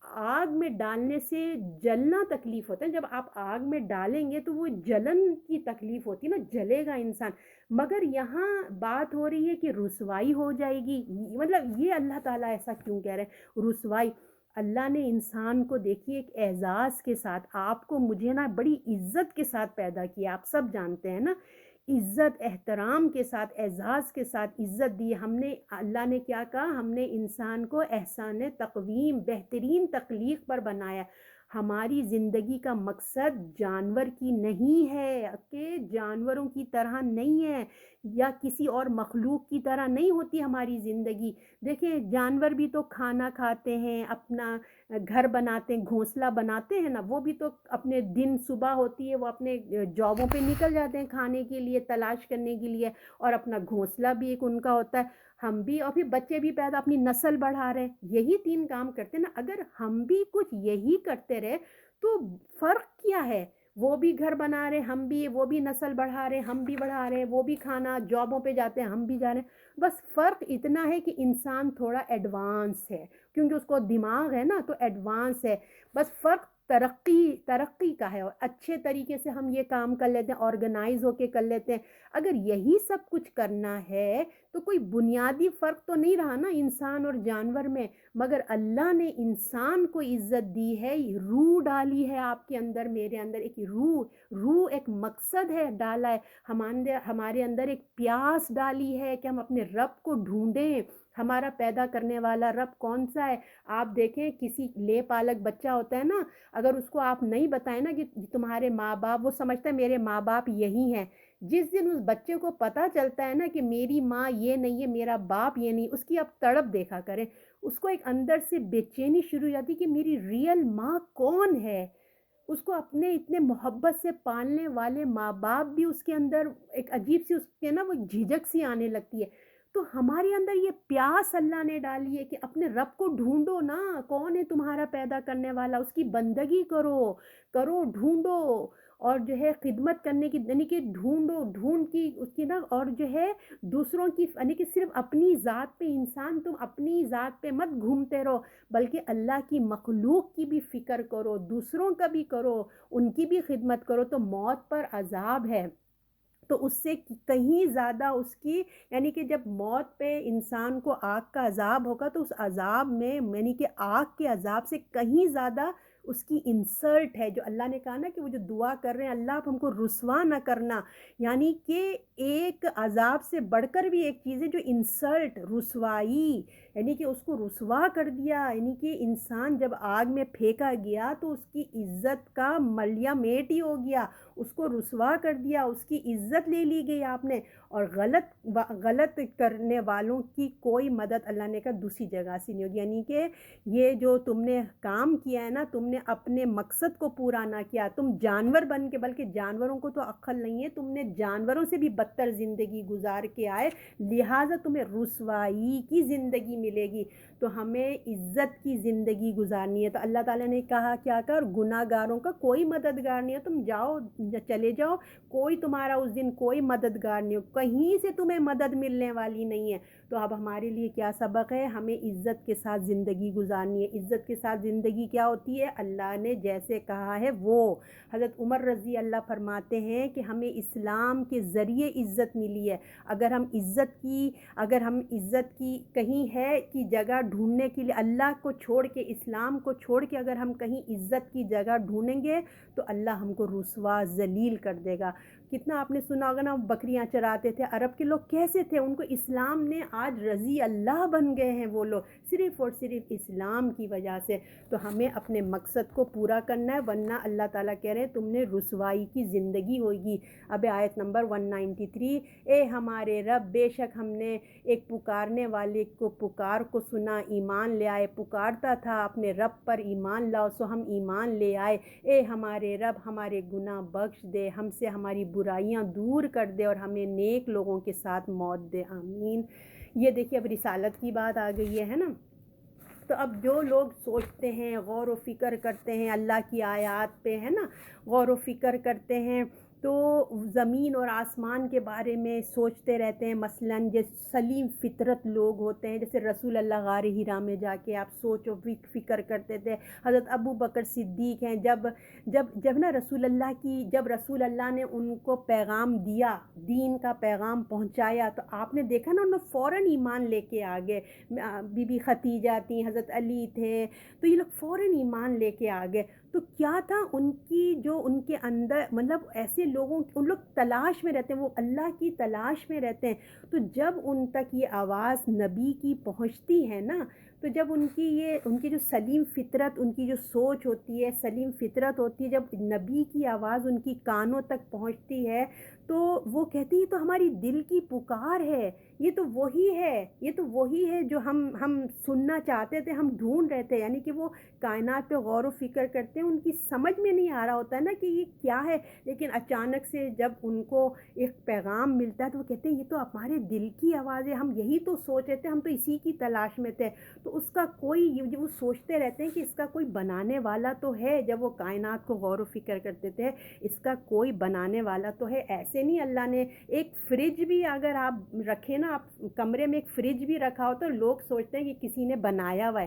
S1: آگ میں ڈالنے سے جلنا تکلیف ہوتا ہے، جب آپ آگ میں ڈالیں گے تو وہ جلن کی تکلیف ہوتی ہے نا، جلے گا انسان، مگر یہاں بات ہو رہی ہے کہ رسوائی ہو جائے گی، مطلب یہ اللہ تعالیٰ ایسا کیوں کہہ رہے ہیں رسوائی؟ اللہ نے انسان کو دیکھیے ایک اعزاز کے ساتھ، آپ کو مجھے نا بڑی عزت کے ساتھ پیدا کیا، آپ سب جانتے ہیں نا، عزت احترام کے ساتھ اعزاز کے ساتھ عزت دی ہم نے، اللہ نے کیا کہا، ہم نے انسان کو احسان تقویم بہترین تخلیق پر بنایا، ہماری زندگی کا مقصد جانور کی نہیں ہے کہ جانوروں کی طرح نہیں ہے، یا کسی اور مخلوق کی طرح نہیں ہوتی ہماری زندگی، دیکھیں جانور بھی تو کھانا کھاتے ہیں، اپنا گھر بناتے ہیں، گھونسلہ بناتے ہیں نا، وہ بھی تو اپنے دن صبح ہوتی ہے وہ اپنے جابوں پہ نکل جاتے ہیں کھانے کے لیے تلاش کرنے کے لیے، اور اپنا گھونسلہ بھی ایک ان کا ہوتا ہے، ہم بھی، اور پھر بچے بھی پیدا اپنی نسل بڑھا رہے ہیں، یہی تین کام کرتے ہیں نا، اگر ہم بھی کچھ یہی کرتے رہے تو فرق کیا ہے؟ وہ بھی گھر بنا رہے ہم بھی، وہ بھی نسل بڑھا رہے ہم بھی بڑھا رہے ہیں، وہ بھی کھانا جابوں پہ جاتے ہیں ہم بھی جا رہے ہیں، بس فرق اتنا ہے کہ انسان تھوڑا ایڈوانس ہے، کیونکہ اس کو دماغ ہے نا تو ایڈوانس ہے، بس فرق ترقی کا ہے، اور اچھے طریقے سے ہم یہ کام کر لیتے ہیں، آرگنائز ہو کے کر لیتے ہیں، اگر یہی سب کچھ کرنا ہے تو کوئی بنیادی فرق تو نہیں رہا نا انسان اور جانور میں، مگر اللہ نے انسان کو عزت دی ہے، روح ڈالی ہے آپ کے اندر، میرے اندر ایک روح ایک مقصد ہے ڈالا ہے، ہمارے اندر ایک پیاس ڈالی ہے کہ ہم اپنے رب کو ڈھونڈیں، ہمارا پیدا کرنے والا رب کون سا ہے؟ آپ دیکھیں کسی لے پالک بچہ ہوتا ہے نا، اگر اس کو آپ نہیں بتائیں نا کہ تمہارے ماں باپ، وہ سمجھتا ہے میرے ماں باپ یہی ہیں، جس دن اس بچے کو پتا چلتا ہے نا کہ میری ماں یہ نہیں ہے، میرا باپ یہ نہیں، اس کی آپ تڑپ دیکھا کریں، اس کو ایک اندر سے بے چینی شروع ہو جاتی کہ میری ریئل ماں کون ہے، اس کو اپنے اتنے محبت سے پالنے والے ماں باپ بھی اس کے اندر ایک عجیب سی اس کے نا وہ جھجک سی آنے لگتی ہے، تو ہمارے اندر یہ پیاس اللہ نے ڈالی ہے کہ اپنے رب کو ڈھونڈو نا، کون ہے تمہارا پیدا کرنے والا، اس کی بندگی کرو ڈھونڈو، اور جو ہے خدمت کرنے کی، یعنی کہ ڈھونڈ کی اس کی نا، اور جو ہے دوسروں کی، یعنی کہ صرف اپنی ذات پہ، انسان تم اپنی ذات پہ مت گھومتے رہو، بلکہ اللہ کی مخلوق کی بھی فکر کرو، دوسروں کا بھی کرو، ان کی بھی خدمت کرو، تو موت پر عذاب ہے تو اس سے کہیں زیادہ اس کی، یعنی کہ جب موت پہ انسان کو آگ کا عذاب ہوگا تو اس عذاب میں، یعنی کہ آگ کے عذاب سے کہیں زیادہ اس کی انسلٹ ہے، جو اللہ نے کہا نا کہ وہ جو دعا کر رہے ہیں اللہ آپ ہم کو رسوا نہ کرنا، یعنی کہ ایک عذاب سے بڑھ کر بھی ایک چیز ہے جو انسلٹ، رسوائی، یعنی کہ اس کو رسوا کر دیا، یعنی کہ انسان جب آگ میں پھینکا گیا تو اس کی عزت کا ملیا میٹ ہی ہو گیا، اس کو رسوا کر دیا، اس کی عزت لے لی گئی آپ نے، اور غلط کرنے والوں کی کوئی مدد اللہ نے کہا دوسری جگہ سے نہیں ہوگی، یعنی کہ یہ جو تم نے کام کیا ہے نا، تم نے اپنے مقصد کو پورا نہ کیا، تم جانور بن کے، بلکہ جانوروں کو تو عقل نہیں ہے، تم نے جانوروں سے بھی بدتر زندگی گزار کے آئے، لہٰذا تمہیں رسوائی کی زندگی ملے گی، تو ہمیں عزت کی زندگی گزارنی ہے۔ تو اللہ تعالیٰ نے کہا کیا کر، گناہ گاروں کا کوئی مددگار نہیں ہے، تم جاؤ چلے جاؤ، کوئی تمہارا اس دن کوئی مددگار نہیں ہو، کہیں سے تمہیں مدد ملنے والی نہیں ہے۔ تو اب ہمارے لیے کیا سبق ہے، ہمیں عزت کے ساتھ زندگی گزارنی ہے۔ عزت کے ساتھ زندگی کیا ہوتی ہے، اللہ نے جیسے کہا ہے وہ۔ حضرت عمر رضی اللہ فرماتے ہیں کہ ہمیں اسلام کے ذریعے عزت ملی ہے۔ اگر ہم عزت کی کہیں ہے کہ جگہ ڈھونڈنے کے لیے اللہ کو چھوڑ کے، اسلام کو چھوڑ کے اگر ہم کہیں عزت کی جگہ ڈھونڈیں گے تو اللہ ہم کو رسوا ذلیل کر دے گا۔ کتنا آپ نے سنا ہوگا نا، بکریاں چراتے تھے، عرب کے لوگ کیسے تھے، ان کو اسلام نے آج رضی اللہ بن گئے ہیں وہ لوگ، صرف اور صرف اسلام کی وجہ سے۔ تو ہمیں اپنے مقصد کو پورا کرنا ہے، ورنہ اللہ تعالیٰ کہہ رہے ہیں تم نے رسوائی کی زندگی ہوگی۔ اب آیت نمبر 193، اے ہمارے رب، بے شک ہم نے ایک پکارنے والے کو پکار کو سنا، ایمان لے آئے، پکارتا تھا اپنے رب پر ایمان لاؤ، سو ہم ایمان لے آئے۔ اے ہمارے رب، ہمارے گناہ بخش دے، ہم سے ہماری برائیاں دور کر دے اور ہمیں نیک لوگوں کے ساتھ موت دے، آمین۔ یہ دیکھیے اب رسالت کی بات آ گئی ہے نا۔ تو اب جو لوگ سوچتے ہیں، غور و فکر کرتے ہیں، اللہ کی آیات پہ ہے نا غور و فکر کرتے ہیں، تو زمین اور آسمان کے بارے میں سوچتے رہتے ہیں۔ مثلاً جو سلیم فطرت لوگ ہوتے ہیں، جیسے رسول اللہ غار حرا میں جا کے آپ سوچ و فکر کرتے تھے۔ حضرت ابو بکر صدیق ہیں، جب نا جب رسول اللہ نے ان کو پیغام دیا، دین کا پیغام پہنچایا، تو آپ نے دیکھا نا انہوں نے فوراً ایمان لے کے آ گئے۔ بی بی خدیجہ تھیں، حضرت علی تھے، تو یہ لوگ فوراً ایمان لے کے آ گئے۔ تو کیا تھا ان کی جو ان کے اندر، مطلب ایسے ان لوگ تلاش میں رہتے ہیں، وہ اللہ کی تلاش میں رہتے ہیں۔ تو جب ان تک یہ آواز نبی کی پہنچتی ہے نا، تو جب ان کی جو سلیم فطرت، ان کی جو سوچ ہوتی ہے، سلیم فطرت ہوتی ہے، جب نبی کی آواز ان کی کانوں تک پہنچتی ہے تو وہ کہتی ہے تو ہماری دل کی پکار ہے، یہ تو وہی ہے جو ہم سننا چاہتے تھے، ہم ڈھونڈ رہے تھے۔ یعنی کہ وہ کائنات پہ غور و فکر کرتے ہیں، ان کی سمجھ میں نہیں آ رہا ہوتا ہے نا کہ یہ کیا ہے، لیکن اچانک سے جب ان کو ایک پیغام ملتا ہے تو وہ کہتے ہیں یہ تو ہمارے دل کی آواز ہے، ہم یہی تو سوچ رہے تھے، ہم تو اسی کی تلاش میں تھے۔ تو اس کا وہ سوچتے رہتے ہیں کہ اس کا کوئی بنانے والا تو ہے۔ جب وہ کائنات کو غور و فکر کرتے تھے، اس کا کوئی بنانے والا تو ہے۔ ایسے نہیں اللہ نے ایک فریج بھی اگر آپ رکھیں نا، آپ کمرے میں ایک فریج بھی رکھا ہو تو لوگ سوچتے ہیں کہ کسی نے بنایا ہوا ہے۔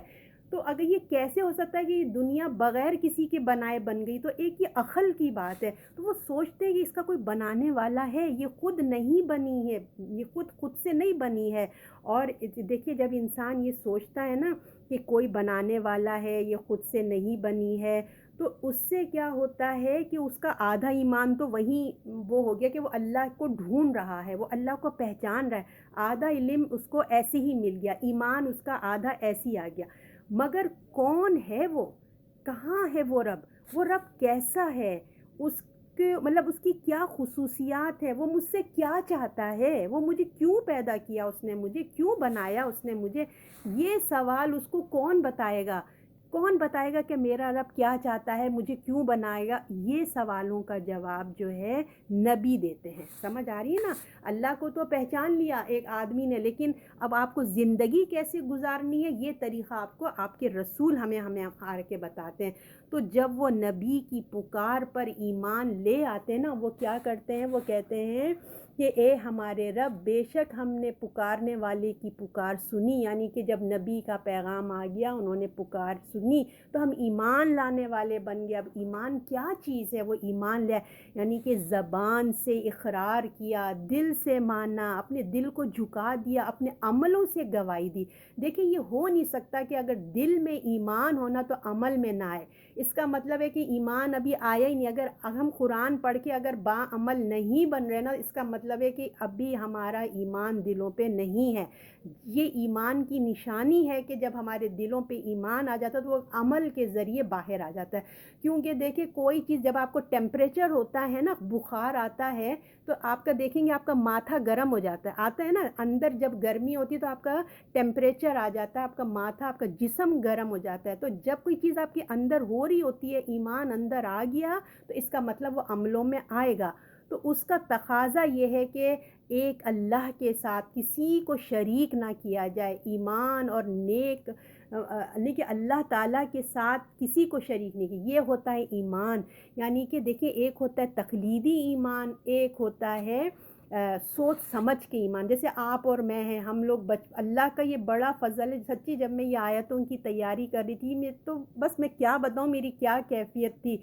S1: تو اگر یہ کیسے ہو سکتا ہے کہ یہ دنیا بغیر کسی کے بنائے بن گئی؟ تو ایک یہ عقل کی بات ہے۔ تو وہ سوچتے ہیں کہ اس کا کوئی بنانے والا ہے، یہ خود نہیں بنی ہے، یہ خود سے نہیں بنی ہے۔ اور دیکھیے جب انسان یہ سوچتا ہے نا کہ کوئی بنانے والا ہے، یہ خود سے نہیں بنی ہے، تو اس سے کیا ہوتا ہے کہ اس کا آدھا ایمان تو وہیں وہ ہو گیا کہ وہ اللہ کو ڈھونڈ رہا ہے، وہ اللہ کو پہچان رہا ہے۔ آدھا علم اس کو ایسے ہی مل گیا، ایمان اس کا آدھا ایسے ہی آ گیا۔ مگر کون ہے وہ، کہاں ہے وہ رب کیسا ہے، اس کی کیا خصوصیات ہے، وہ مجھ سے کیا چاہتا ہے، وہ مجھے کیوں پیدا کیا، اس نے مجھے کیوں بنایا، اس نے مجھے، یہ سوال اس کو کون بتائے گا کہ میرا رب کیا چاہتا ہے، مجھے کیوں بنائے گا؟ یہ سوالوں کا جواب جو ہے نبی دیتے ہیں۔ سمجھ آ رہی ہے نا؟ اللہ کو تو پہچان لیا ایک آدمی نے، لیکن اب آپ کو زندگی کیسے گزارنی ہے یہ طریقہ آپ کو آپ کے رسول ہمیں آ کے بتاتے ہیں۔ تو جب وہ نبی کی پکار پر ایمان لے آتے ہیں نا، وہ کیا کرتے ہیں، وہ کہتے ہیں کہ اے ہمارے رب، بے شک ہم نے پکارنے والے کی پکار سنی۔ یعنی کہ جب نبی کا پیغام آ گیا، انہوں نے پکار سنی تو ہم ایمان لانے والے بن گئے۔ اب ایمان کیا چیز ہے؟ وہ ایمان لے، یعنی کہ زبان سے اقرار کیا، دل سے مانا، اپنے دل کو جھکا دیا، اپنے عملوں سے گواہی دی۔ دیکھیں یہ ہو نہیں سکتا کہ اگر دل میں ایمان ہونا تو عمل میں نہ آئے۔ اس کا مطلب ہے کہ ایمان ابھی آیا ہی نہیں۔ اگر ہم قرآن پڑھ کے اگر با عمل نہیں بن رہے نا، اس کا مطلب ہے کہ ابھی ہمارا ایمان دلوں پہ نہیں ہے۔ یہ ایمان کی نشانی ہے کہ جب ہمارے دلوں پہ ایمان آ جاتا ہے تو وہ عمل کے ذریعے باہر آ جاتا ہے۔ کیونکہ دیکھیں کوئی چیز جب آپ کو ٹیمپریچر ہوتا ہے نا، بخار آتا ہے تو آپ کا دیکھیں گے آپ کا ماتھا گرم ہو جاتا ہے، آتا ہے نا، اندر جب گرمی ہوتی ہے تو آپ کا ٹیمپریچر آ جاتا ہے، آپ کا ماتھا، آپ کا جسم گرم ہو جاتا ہے۔ تو جب کوئی چیز آپ کے اندر ہو رہی ہوتی ہے، ایمان اندر آ گیا تو اس کا مطلب وہ عملوں میں آئے گا۔ تو اس کا تقاضا یہ ہے کہ ایک اللہ کے ساتھ کسی کو شریک نہ کیا جائے، ایمان اور نیک کہ اللہ تعالیٰ کے ساتھ کسی کو شریک نہیں کی، یہ ہوتا ہے ایمان۔ یعنی کہ دیکھیں، ایک ہوتا ہے تقلیدی ایمان، ایک ہوتا ہے سوچ سمجھ کے ایمان۔ جیسے آپ اور میں ہیں، ہم لوگ اللہ کا یہ بڑا فضل ہے سچی۔ جب میں یہ آیتوں کی تیاری کر رہی تھی، میں تو بس میں کیا بتاؤں میری کیا کیفیت تھی،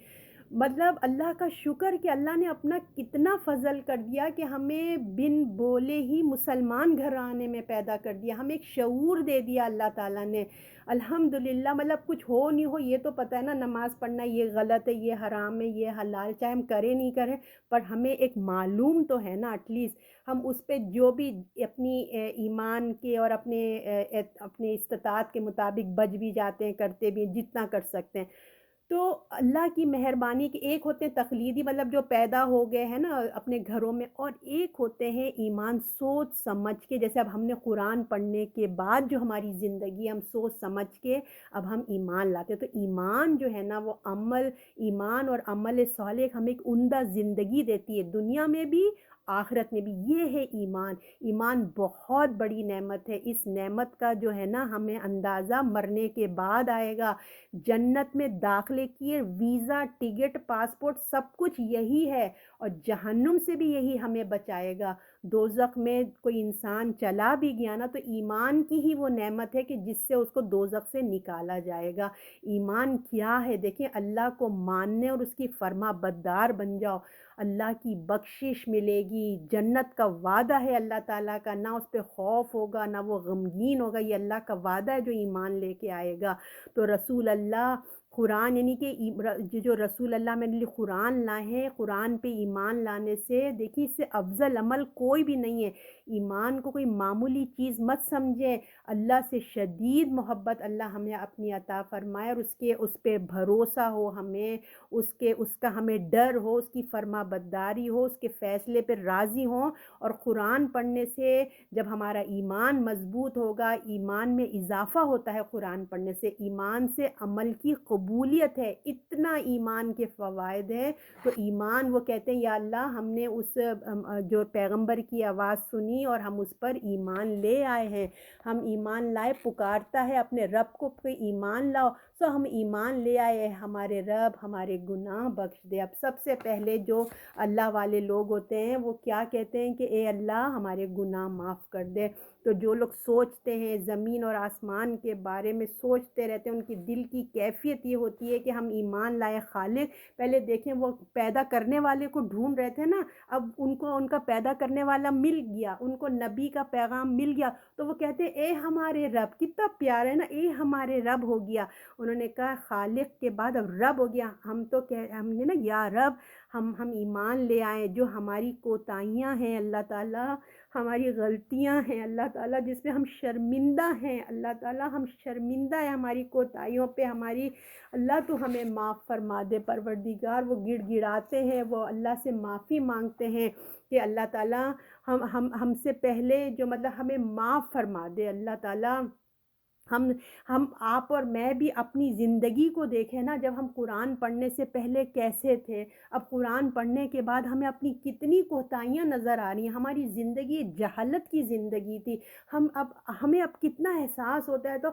S1: مطلب اللہ کا شکر کہ اللہ نے اپنا کتنا فضل کر دیا کہ ہمیں بن بولے ہی مسلمان گھرانے میں پیدا کر دیا، ہمیں ایک شعور دے دیا اللہ تعالیٰ نے، الحمدللہ۔ مطلب کچھ ہو نہیں ہو، یہ تو پتہ ہے نا، نماز پڑھنا یہ غلط ہے، یہ حرام ہے، یہ حلال، چاہے ہم کریں نہیں کریں، پر ہمیں ایک معلوم تو ہے نا ایٹ لیسٹ، ہم اس پہ جو بھی اپنی ایمان کے اور اپنے استطاعت کے مطابق بچ بھی جاتے ہیں، کرتے بھی ہیں جتنا کر سکتے ہیں۔ تو اللہ کی مہربانی کے ایک ہوتے ہیں تقلیدی، مطلب جو پیدا ہو گئے ہیں نا اپنے گھروں میں، اور ایک ہوتے ہیں ایمان سوچ سمجھ کے، جیسے اب ہم نے قرآن پڑھنے کے بعد جو ہماری زندگی ہم سوچ سمجھ کے اب ہم ایمان لاتے ہیں۔ تو ایمان جو ہے نا وہ ایمان اور عمل صالح ہمیں ایک عمدہ زندگی دیتی ہے، دنیا میں بھی آخرت میں بھی۔ یہ ہے ایمان۔ ایمان بہت بڑی نعمت ہے، اس نعمت کا جو ہے نا ہمیں اندازہ مرنے کے بعد آئے گا۔ جنت میں داخلے کی ویزا، ٹکٹ، پاسپورٹ سب کچھ یہی ہے، اور جہنم سے بھی یہی ہمیں بچائے گا۔ دوزخ میں کوئی انسان چلا بھی گیا نا تو ایمان کی ہی وہ نعمت ہے کہ جس سے اس کو دوزخ سے نکالا جائے گا۔ ایمان کیا ہے؟ دیکھیں، اللہ کو ماننے اور اس کی فرما بردار بن جاؤ، اللہ کی بخشش ملے گی، جنت کا وعدہ ہے اللہ تعالیٰ کا، نہ اس پہ خوف ہوگا نہ وہ غمگین ہوگا، یہ اللہ کا وعدہ ہے جو ایمان لے کے آئے گا۔ تو رسول اللہ قرآن، یعنی کہ جو رسول اللہ میرے لیے قرآن لائے ہیں، قرآن پہ ایمان لانے سے دیکھیے اس سے افضل عمل کوئی بھی نہیں ہے۔ ایمان کو کوئی معمولی چیز مت سمجھیں، اللہ سے شدید محبت اللہ ہمیں اپنی عطا فرمائے، اور اس پہ بھروسہ ہو ہمیں، اس کا ہمیں ڈر ہو، اس کی فرما برداری ہو، اس کے فیصلے پہ راضی ہوں۔ اور قرآن پڑھنے سے جب ہمارا ایمان مضبوط ہوگا، ایمان میں اضافہ ہوتا ہے قرآن پڑھنے سے، ایمان سے عمل کی قبولیت ہے، اتنا ایمان کے فوائد ہیں۔ تو ایمان، وہ کہتے ہیں یا اللہ ہم نے اس جو پیغمبر کی آواز سنی اور ہم اس پر ایمان لے آئے ہیں، ہم ایمان لائے، پکارتا ہے اپنے رب کو کہ ایمان لاؤ، سو ہم ایمان لے آئے، ہمارے رب ہمارے گناہ بخش دے۔ اب سب سے پہلے جو اللہ والے لوگ ہوتے ہیں وہ کیا کہتے ہیں کہ اے اللہ ہمارے گناہ معاف کر دے۔ تو جو لوگ سوچتے ہیں زمین اور آسمان کے بارے میں، سوچتے رہتے ہیں، ان کی دل کی کیفیت یہ ہوتی ہے کہ ہم ایمان لائے خالق۔ پہلے دیکھیں، وہ پیدا کرنے والے کو ڈھونڈ رہے تھے نا، اب ان کو ان کا پیدا کرنے والا مل گیا، ان کو نبی کا پیغام مل گیا، تو وہ کہتے ہیں اے ہمارے رب، کتنا پیارا ہے نا، اے ہمارے رب ہو گیا۔ انہوں نے کہا خالق کے بعد اب رب ہو گیا، ہم نے نا یا رب، ہم ایمان لے آئیں، جو ہماری کوتاہیاں ہیں اللہ تعالیٰ، ہماری غلطیاں ہیں اللہ تعالیٰ، جس پہ ہم شرمندہ ہیں اللہ تعالیٰ، ہم شرمندہ ہیں ہماری کوتاہیوں پہ، ہماری اللہ تو ہمیں معاف فرما دے پروردگار۔ وہ گڑ گڑاتے ہیں، وہ اللہ سے معافی مانگتے ہیں کہ اللہ تعالیٰ ہم سے پہلے جو مطلب ہمیں معاف فرما دے اللہ تعالیٰ۔ ہم آپ اور میں بھی اپنی زندگی کو دیکھیں نا، جب ہم قرآن پڑھنے سے پہلے کیسے تھے، اب قرآن پڑھنے کے بعد ہمیں اپنی کتنی کوتاہیاں نظر آ رہی ہیں۔ ہماری زندگی جہالت کی زندگی تھی، ہمیں اب کتنا احساس ہوتا ہے، تو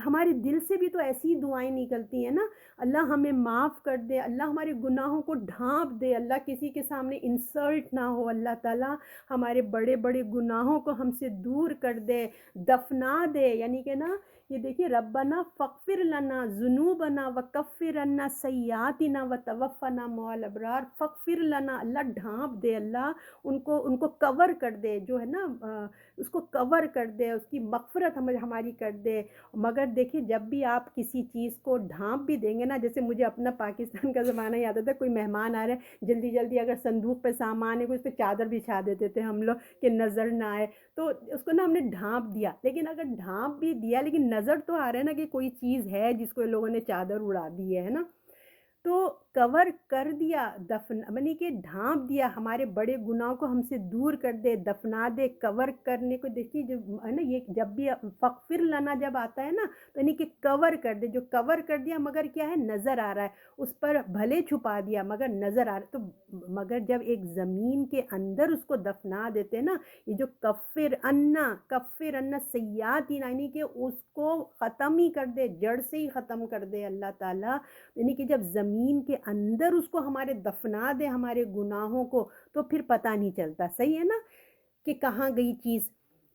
S1: ہمارے دل سے بھی تو ایسی دعائیں نکلتی ہیں نا، اللہ ہمیں معاف کر دے، اللہ ہمارے گناہوں کو ڈھانپ دے، اللہ کسی کے سامنے انسلٹ نہ ہو، اللہ تعالیٰ ہمارے بڑے بڑے گناہوں کو ہم سے دور کر دے، دفنا دے۔ یعنی کہ نا یہ دیکھیے، ربنا فاغفر لنا ذنوبنا وکفر عنا سیئاتنا وتوفنا مع الابرار، فاغفر لنا، اللہ ڈھانپ دے، اللہ ان کو کور کر دے، جو ہے نا اس کو کور کر دے، اس کی مغفرت ہماری کر دے۔ مگر دیکھیے، جب بھی آپ کسی چیز کو ڈھانپ بھی دیں گے نا، جیسے مجھے اپنا پاکستان کا زمانہ یاد آتا ہے، کوئی مہمان آ رہے ہیں، جلدی جلدی اگر صندوق پہ سامان ہے کوئی، اس پہ چادر بچھا دیتے تھے ہم لوگ کہ نظر نہ آئے، تو اس کو نا ہم نے ڈھانپ دیا۔ لیکن اگر ڈھانپ بھی دیا لیکن نظر تو آ رہا ہے نا کہ کوئی چیز ہے جس کو لوگوں نے چادر اڑا دی ہے نا۔ تو کور کر دیا، دفن یعنی کہ ڈھانپ دیا، ہمارے بڑے گناہوں کو ہم سے دور کر دے، دفنا دے، کور کرنے کو دیکھیے جو ہے نا، یہ جب بھی فغفر لنا جب آتا ہے نا، تو یعنی کہ کور کر دے، جو کور کر دیا مگر کیا ہے نظر آ رہا ہے، اس پر بھلے چھپا دیا مگر نظر آ رہا ہے، تو مگر جب ایک زمین کے اندر اس کو دفنا دیتے ہیں نا، یہ جو کفر انا سیئات یعنی کہ اس کو ختم ہی کر دے، جڑ سے ہی ختم کر دے اللہ تعالیٰ، یعنی کہ جب زمین کے اندر اس کو ہمارے دفنا دے ہمارے گناہوں کو، تو پھر پتہ نہیں چلتا، صحیح ہے نا کہ کہاں گئی چیز۔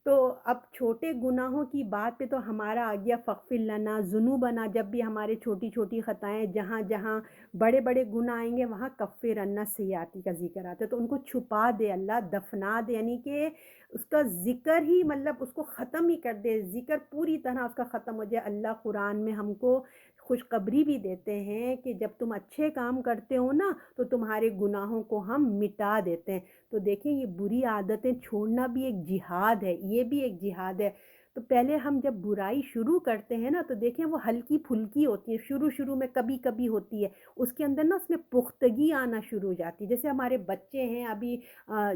S1: تو اب چھوٹے گناہوں کی بات پہ تو ہمارا آ گیا فغفر لنا ذنوبنا، جب بھی ہمارے چھوٹی چھوٹی خطائیں جہاں جہاں بڑے بڑے گناہ آئیں گے وہاں کفر عنا سیئاتی کا ذکر آتا ہے، تو ان کو چھپا دے اللہ، دفنا دے، یعنی کہ اس کا ذکر ہی مطلب اس کو ختم ہی کر دے، ذکر پوری طرح اس کا ختم ہو جائے۔ اللہ قرآن میں ہم کو خوشخبری بھی دیتے ہیں کہ جب تم اچھے کام کرتے ہو نا تو تمہارے گناہوں کو ہم مٹا دیتے ہیں۔ تو دیکھیں یہ بری عادتیں چھوڑنا بھی ایک جہاد ہے، یہ بھی ایک جہاد ہے۔ تو پہلے ہم جب برائی شروع کرتے ہیں نا تو دیکھیں وہ ہلکی پھلکی ہوتی ہے، شروع میں کبھی کبھی ہوتی ہے، اس کے اندر نا اس میں پختگی آنا شروع ہو جاتی ہے۔ جیسے ہمارے بچے ہیں ابھی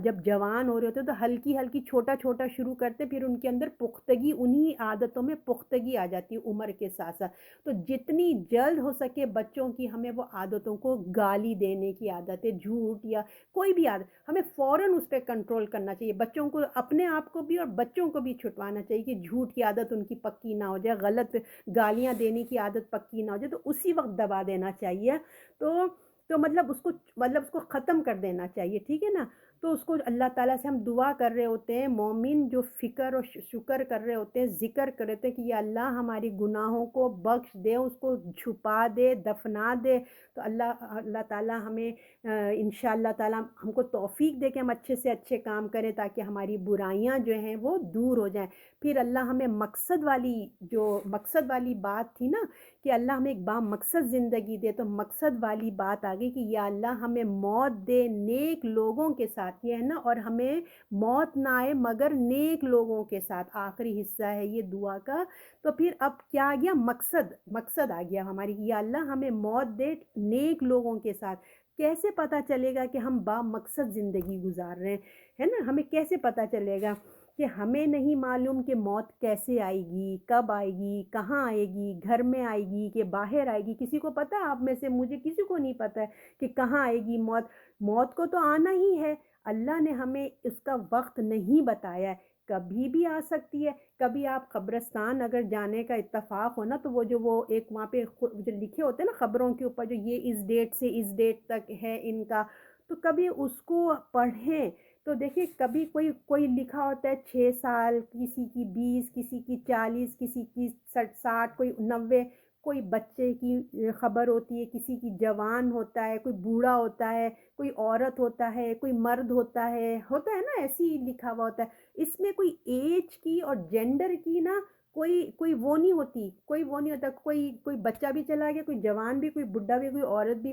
S1: جب جوان ہو رہے ہوتے ہیں تو ہلکی ہلکی چھوٹا چھوٹا شروع کرتے، پھر ان کے اندر پختگی، انہی عادتوں میں پختگی آ جاتی ہے عمر کے ساتھ ساتھ۔ تو جتنی جلد ہو سکے بچوں کی ہمیں وہ عادتوں کو، گالی دینے کی عادت ہے، جھوٹ یا کوئی بھی عادت، ہمیں فوراً اس پہ کنٹرول کرنا چاہیے، بچوں کو، اپنے آپ کو بھی اور بچوں کو بھی چھٹوانا چاہیے کہ جھوٹ کی عادت ان کی پکی نہ ہو جائے، غلط گالیاں دینے کی عادت پکی نہ ہو جائے، تو اسی وقت دبا دینا چاہیے۔ تو اس کو ختم کر دینا چاہیے، ٹھیک ہے نا۔ تو اس کو اللہ تعالیٰ سے ہم دعا کر رہے ہوتے ہیں، مومن جو فکر اور شکر کر رہے ہوتے ہیں، ذکر کر رہے ہوتے ہیں کہ یا اللہ ہماری گناہوں کو بخش دے، اس کو چھپا دے، دفنا دے، تو اللہ تعالیٰ ہمیں انشاءاللہ تعالیٰ ہم کو توفیق دے کہ ہم اچھے سے اچھے کام کریں تاکہ ہماری برائیاں جو ہیں وہ دور ہو جائیں۔ پھر اللہ ہمیں مقصد والی بات تھی نا کہ اللہ ہمیں ایک مقصد زندگی دے، تو مقصد والی بات آ گئی کہ یا اللہ ہمیں موت دے نیک لوگوں کے ساتھ، یہ ہے نا، اور ہمیں موت نہ آئے مگر نیک لوگوں کے ساتھ، آخری حصہ ہے یہ دعا کا۔ تو پھر اب کیا آ گیا، مقصد آ گیا ہماری، یا اللہ ہمیں موت دے نیک لوگوں کے ساتھ۔ کیسے پتہ چلے گا کہ ہم مقصد زندگی گزار رہے ہیں، ہے نا، ہمیں کیسے پتہ چلے گا کہ ہمیں نہیں معلوم کہ موت کیسے آئے گی، کب آئے گی، کہاں آئے گی، گھر میں آئے گی کہ باہر آئے گی؟ کسی کو پتہ ہے آپ میں سے؟ مجھے کسی کو نہیں پتہ ہے کہ کہاں آئے گی موت کو تو آنا ہی ہے، اللہ نے ہمیں اس کا وقت نہیں بتایا ہے، کبھی بھی آ سکتی ہے۔ کبھی آپ قبرستان اگر جانے کا اتفاق ہو نا تو وہ ایک وہاں پہ جو لکھے ہوتے ہیں نا خبروں کے اوپر، جو یہ اس ڈیٹ سے اس ڈیٹ تک ہے ان کا، تو کبھی اس کو پڑھیں تو دیکھیں، کبھی کوئی لکھا ہوتا ہے 6 سال، کسی کی 20، کسی کی 40، کسی کی 60، کوئی 90، کوئی بچے کی خبر ہوتی ہے، کسی کی جوان ہوتا ہے، کوئی بوڑھا ہوتا ہے، کوئی عورت ہوتا ہے، کوئی مرد ہوتا ہے نا، ایسے ہی لکھا ہوا ہوتا ہے۔ اس میں کوئی ایج کی اور جینڈر کی نا کوئی وہ نہیں ہوتی، کوئی بچہ بھی چلا گیا، کوئی جوان بھی، کوئی بڈھا بھی، کوئی عورت بھی،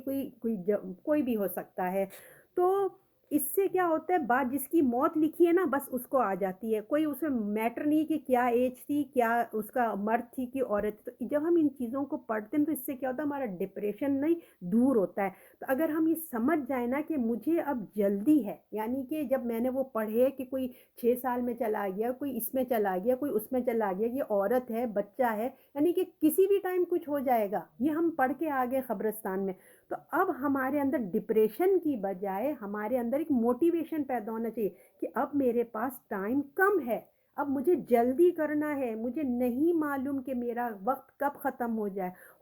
S1: کوئی بھی ہو سکتا ہے۔ تو اس سے کیا ہوتا ہے، بات جس کی موت لکھی ہے نا بس اس کو آ جاتی ہے، کوئی اس میں میٹر نہیں کہ کیا ایج تھی، کیا اس کا مرد تھی کہ عورت تھی۔ تو جب ہم ان چیزوں کو پڑھتے ہیں تو اس سے کیا ہوتا ہے، ہمارا ڈپریشن نہیں دور ہوتا ہے۔ تو اگر ہم یہ سمجھ جائیں نا کہ مجھے اب جلدی ہے، یعنی کہ جب میں نے وہ پڑھے کہ کوئی 6 سال میں چلا گیا، کوئی اس میں چلا گیا، کوئی اس میں چلا گیا، یہ عورت ہے، بچہ ہے، یعنی کہ کسی بھی ٹائم کچھ ہو جائے گا، یہ ہم پڑھ کے آگے قبرستان میں، تو اب ہمارے اندر ڈپریشن کی بجائے ہمارے اندر ایک موٹیویشن پیدا ہونا چاہیے کہ اب میرے پاس ٹائم کم ہے، اب مجھے جلدی کرنا ہے، مجھے نہیں معلوم کہ میرا وقت کب ختم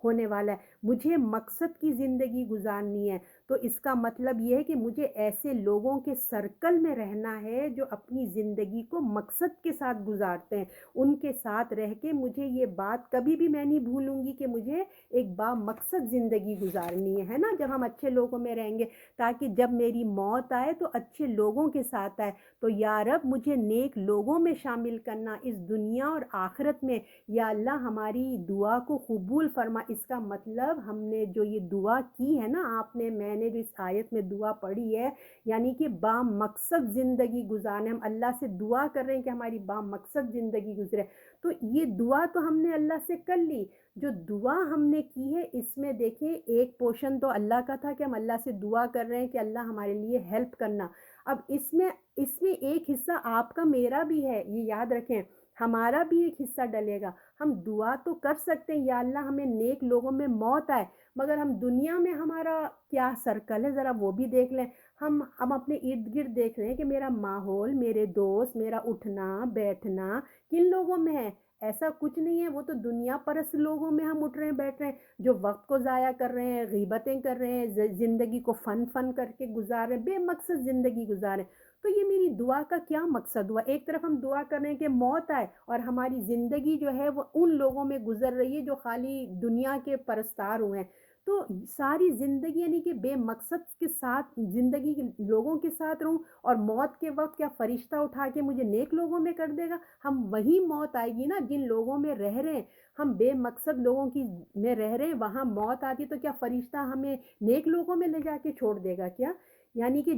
S1: ہونے والا ہے، مجھے مقصد کی زندگی گزارنی ہے۔ تو اس کا مطلب یہ ہے کہ مجھے ایسے لوگوں کے سرکل میں رہنا ہے جو اپنی زندگی کو مقصد کے ساتھ گزارتے ہیں، ان کے ساتھ رہ کے مجھے یہ بات کبھی بھی میں نہیں بھولوں گی کہ مجھے ایک مقصد زندگی گزارنی ہے نا، جب ہم اچھے لوگوں میں رہیں گے تاکہ جب میری موت آئے تو اچھے لوگوں کے ساتھ آئے۔ تو یا رب مجھے نیک لوگوں میں شامل کرنا اس دنیا اور آخرت میں، یا اللہ ہماری دعا کو قبول فرما، اس کا مطلب ہم نے جو یہ دعا کی ہے نا آپ نے، میں نے جو اس آیت میں دعا پڑھی ہے، یعنی کہ با مقصد زندگی گزارنے، ہم اللہ سے دعا کر رہے ہیں کہ ہماری با مقصد زندگی گزرے، تو یہ دعا تو ہم نے اللہ سے کر لی۔ جو دعا ہم نے کی ہے اس میں دیکھیں ایک پورشن تو اللہ کا تھا کہ ہم اللہ سے دعا کر رہے ہیں کہ اللہ ہمارے لیے ہیلپ کرنا، اب اس میں ایک حصہ آپ کا میرا بھی ہے، یہ یاد رکھیں، ہمارا بھی ایک حصہ ڈلے گا۔ ہم دعا تو کر سکتے ہیں یا اللہ ہمیں نیک لوگوں میں موت آئے، مگر ہم دنیا میں ہمارا کیا سرکل ہے ذرا وہ بھی دیکھ لیں۔ ہم اپنے ارد گرد دیکھ رہے ہیں کہ میرا ماحول، میرے دوست، میرا اٹھنا بیٹھنا کن لوگوں میں ہے؟ ایسا کچھ نہیں ہے، وہ تو دنیا پرست لوگوں میں ہم اٹھ رہے ہیں بیٹھ رہے ہیں، جو وقت کو ضائع کر رہے ہیں، غیبتیں کر رہے ہیں، زندگی کو فن کر کے گزار رہے ہیں، بے مقصد زندگی گزار رہے ہیں۔ تو یہ میری دعا کا کیا مقصد ہوا؟ ایک طرف ہم دعا کر رہے ہیں کہ موت آئے اور ہماری زندگی جو ہے وہ ان لوگوں میں گزر رہی ہے جو خالی دنیا کے پرستار ہوئے ہیں، تو ساری زندگی یعنی کہ بے مقصد کے ساتھ زندگی لوگوں کے ساتھ رہوں، اور موت کے وقت کیا فرشتہ اٹھا کے مجھے نیک لوگوں میں کر دے گا؟ ہم وہی موت آئے گی نا جن لوگوں میں رہ رہے ہیں، ہم بے مقصد لوگوں کی میں رہ رہے ہیں، وہاں موت آتی تو کیا فرشتہ ہمیں نیک لوگوں میں لے جا کے چھوڑ دے گا کیا؟ یعنی کہ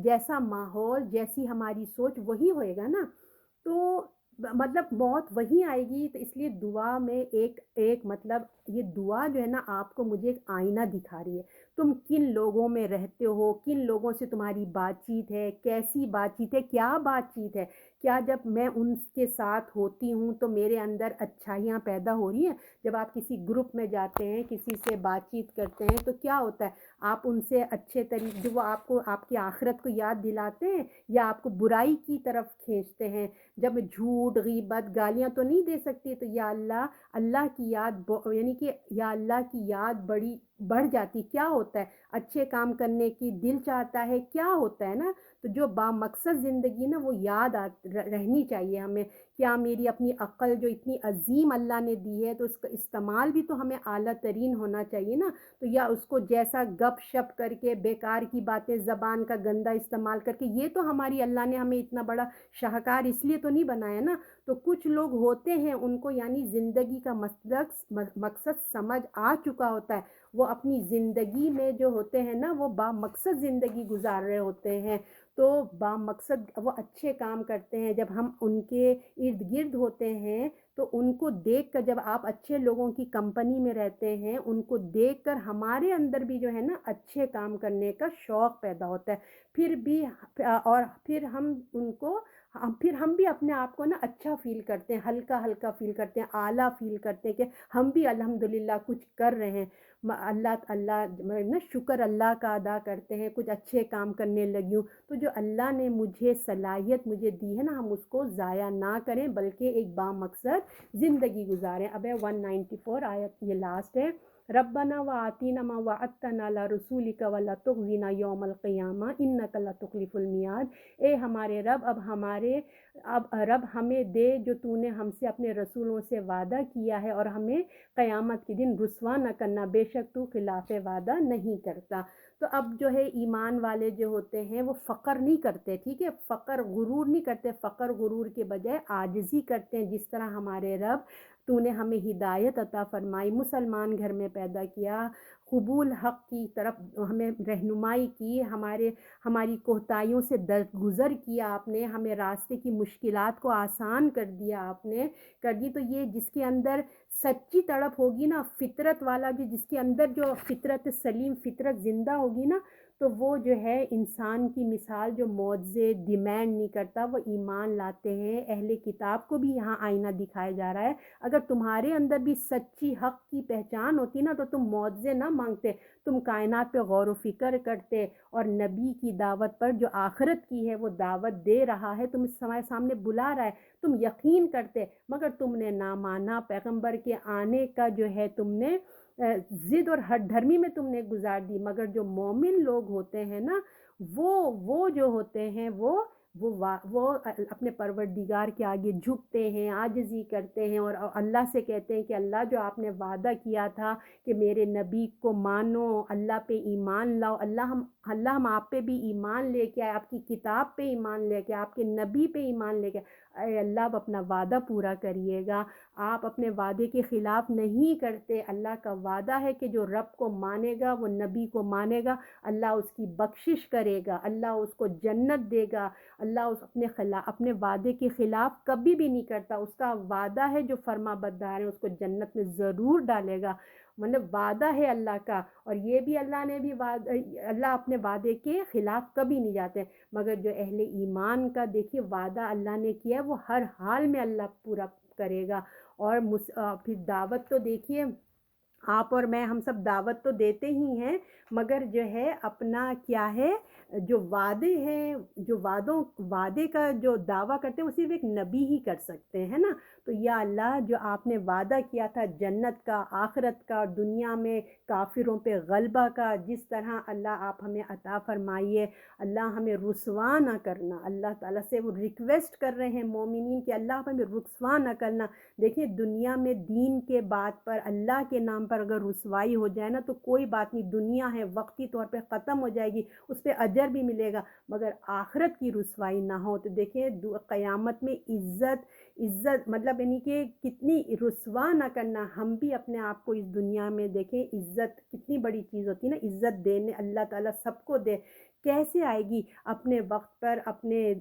S1: جیسا ماحول، جیسی ہماری سوچ وہی ہوئے گا نا، تو مطلب موت وہی آئے گی۔ تو اس لیے دعا میں ایک مطلب یہ دعا جو ہے نا آپ کو مجھے ایک آئینہ دکھا رہی ہے، تم کن لوگوں میں رہتے ہو، کن لوگوں سے تمہاری بات چیت ہے، کیسی بات چیت ہے، کیا بات چیت ہے، کیا جب میں ان کے ساتھ ہوتی ہوں تو میرے اندر اچھائیاں پیدا ہو رہی ہیں؟ جب آپ کسی گروپ میں جاتے ہیں، کسی سے بات چیت کرتے ہیں تو کیا ہوتا ہے؟ آپ ان سے اچھے طریقے جو وہ آپ کو آپ کی آخرت کو یاد دلاتے ہیں یا آپ کو برائی کی طرف کھینچتے ہیں؟ جب جھوٹ، غیبت، گالیاں تو نہیں دے سکتی، تو یا اللہ، اللہ کی یاد یعنی کہ یا اللہ کی یاد بڑھ جاتی، کیا ہوتا ہے؟ اچھے کام کرنے کی دل چاہتا ہے، کیا ہوتا ہے نا؟ تو جو با مقصد زندگی نا وہ یاد رہنی چاہیے ہمیں، کیا میری اپنی عقل جو اتنی عظیم اللہ نے دی ہے تو اس کا استعمال بھی تو ہمیں اعلیٰ ترین ہونا چاہیے نا، تو یا اس کو جیسا گپ شپ کر کے بیکار کی باتیں، زبان کا گندا استعمال کر کے، یہ تو ہماری اللہ نے ہمیں اتنا بڑا شاہکار اس لیے تو نہیں بنایا نا۔ تو کچھ لوگ ہوتے ہیں ان کو یعنی زندگی کا مقصد سمجھ آ چکا ہوتا ہے، وہ اپنی زندگی میں جو ہوتے ہیں نا وہ با مقصد زندگی گزار رہے ہوتے ہیں، تو با مقصد وہ اچھے کام کرتے ہیں۔ جب ہم ان کے ارد گرد ہوتے ہیں تو ان کو دیکھ کر، جب آپ اچھے لوگوں کی کمپنی میں رہتے ہیں ان کو دیکھ کر ہمارے اندر بھی جو ہے نا اچھے کام کرنے کا شوق پیدا ہوتا ہے، پھر ہم ان کو پھر ہم بھی اپنے آپ کو نا اچھا فیل کرتے ہیں، ہلکا ہلکا فیل کرتے ہیں، اعلیٰ فیل کرتے ہیں کہ ہم بھی الحمدللہ کچھ کر رہے ہیں، اللہ شکر اللہ کا ادا کرتے ہیں، کچھ اچھے کام کرنے لگی ہوں۔ تو جو اللہ نے مجھے صلاحیت مجھے دی ہے نا ہم اس کو ضائع نہ کریں بلکہ ایک با مقصد زندگی گزاریں۔ اب 194 آیت یہ لاسٹ ہے، ربنا وآتینا ما وعدتنا علی رسولک ولا تخزنا یوم القیامہ انک لا تخلف المیعاد۔ اے ہمارے رب، اب رب ہمیں دے جو تو نے ہم سے اپنے رسولوں سے وعدہ کیا ہے، اور ہمیں قیامت کے دن رسوا نہ کرنا، بے شک تو خلاف وعدہ نہیں کرتا۔ تو اب جو ہے ایمان والے جو ہوتے ہیں وہ فقر نہیں کرتے، ٹھیک ہے، فقر غرور نہیں کرتے، فقر غرور کے بجائے عاجزی کرتے ہیں، جس طرح ہمارے رب تو نے ہمیں ہدایت عطا فرمائی، مسلمان گھر میں پیدا کیا، قبول حق کی طرف ہمیں رہنمائی کی، ہماری کوتاہیوں سے درگزر کیا آپ نے، ہمیں راستے کی مشکلات کو آسان کر دیا آپ نے کر دی۔ تو یہ جس کے اندر سچی تڑپ ہوگی نا، فطرت والا جس کے اندر جو فطرت سلیم، فطرت زندہ ہوگی نا، تو وہ جو ہے انسان کی مثال جو معجزے ڈیمانڈ نہیں کرتا، وہ ایمان لاتے ہیں۔ اہل کتاب کو بھی یہاں آئینہ دکھایا جا رہا ہے، اگر تمہارے اندر بھی سچی حق کی پہچان ہوتی نا تو تم معجزے نہ مانگتے، تم کائنات پہ غور و فکر کرتے، اور نبی کی دعوت پر جو آخرت کی ہے وہ دعوت دے رہا ہے، تم ہمارے سامنے بلا رہا ہے، تم یقین کرتے، مگر تم نے نہ مانا، پیغمبر کے آنے کا جو ہے تم نے ضد اور ہٹ دھرمی میں تم نے گزار دی۔ مگر جو مومن لوگ ہوتے ہیں نا وہ جو ہوتے ہیں وہ وہ اپنے پروردگار کے آگے جھکتے ہیں، عاجزی کرتے ہیں، اور اللہ سے کہتے ہیں کہ اللہ جو آپ نے وعدہ کیا تھا کہ میرے نبی کو مانو، اللہ پہ ایمان لاؤ، اللہ ہم آپ پہ بھی ایمان لے کے آئے، آپ کی کتاب پہ ایمان لے کے، آپ کے نبی پہ ایمان لے کے، اے اللہ آپ اپنا وعدہ پورا کریے گا، آپ اپنے وعدے کے خلاف نہیں کرتے۔ اللہ کا وعدہ ہے کہ جو رب کو مانے گا، وہ نبی کو مانے گا، اللہ اس کی بخشش کرے گا، اللہ اس کو جنت دے گا، اللہ اپنے وعدے کے خلاف کبھی بھی نہیں کرتا، اس کا وعدہ ہے جو فرما بردار ہے اس کو جنت میں ضرور ڈالے گا، مطلب وعدہ ہے اللہ کا۔ اور یہ بھی اللہ نے بھی اللہ اپنے وعدے کے خلاف کبھی نہیں جاتے، مگر جو اہل ایمان کا دیکھیے وعدہ اللہ نے کیا ہے وہ ہر حال میں اللہ پورا کرے گا۔ اور پھر دعوت تو دیکھیے آپ اور میں، ہم سب دعوت تو دیتے ہی ہیں، مگر جو ہے اپنا کیا ہے، جو وعدے ہیں، جو وعدے کا جو دعویٰ کرتے ہیں وہ صرف ایک نبی ہی کر سکتے ہیں نا۔ تو یا اللہ جو آپ نے وعدہ کیا تھا جنت کا، آخرت کا، اور دنیا میں کافروں پہ غلبہ کا، جس طرح اللہ آپ ہمیں عطا فرمائیے، اللہ ہمیں رسوا نہ کرنا، اللہ تعالیٰ سے وہ ریکویسٹ کر رہے ہیں مومنین کہ اللہ آپ ہمیں رسوا نہ کرنا۔ دیکھیے دنیا میں دین کے بات پر، اللہ کے نام پر اگر رسوائی ہو جائے نا تو کوئی بات نہیں، دنیا ہے وقتی طور پہ ختم ہو جائے گی، اس پہ اجر بھی ملے گا، مگر آخرت کی رسوائی نہ ہو تو دیکھیں قیامت میں عزت مطلب یعنی کہ کتنی رسوا نہ کرنا۔ ہم بھی اپنے آپ کو اس دنیا میں دیکھیں، عزت کتنی بڑی چیز ہوتی ہے نا، عزت دینے اللہ تعالیٰ سب کو دے، کیسے آئے گی؟ اپنے وقت پر، اپنے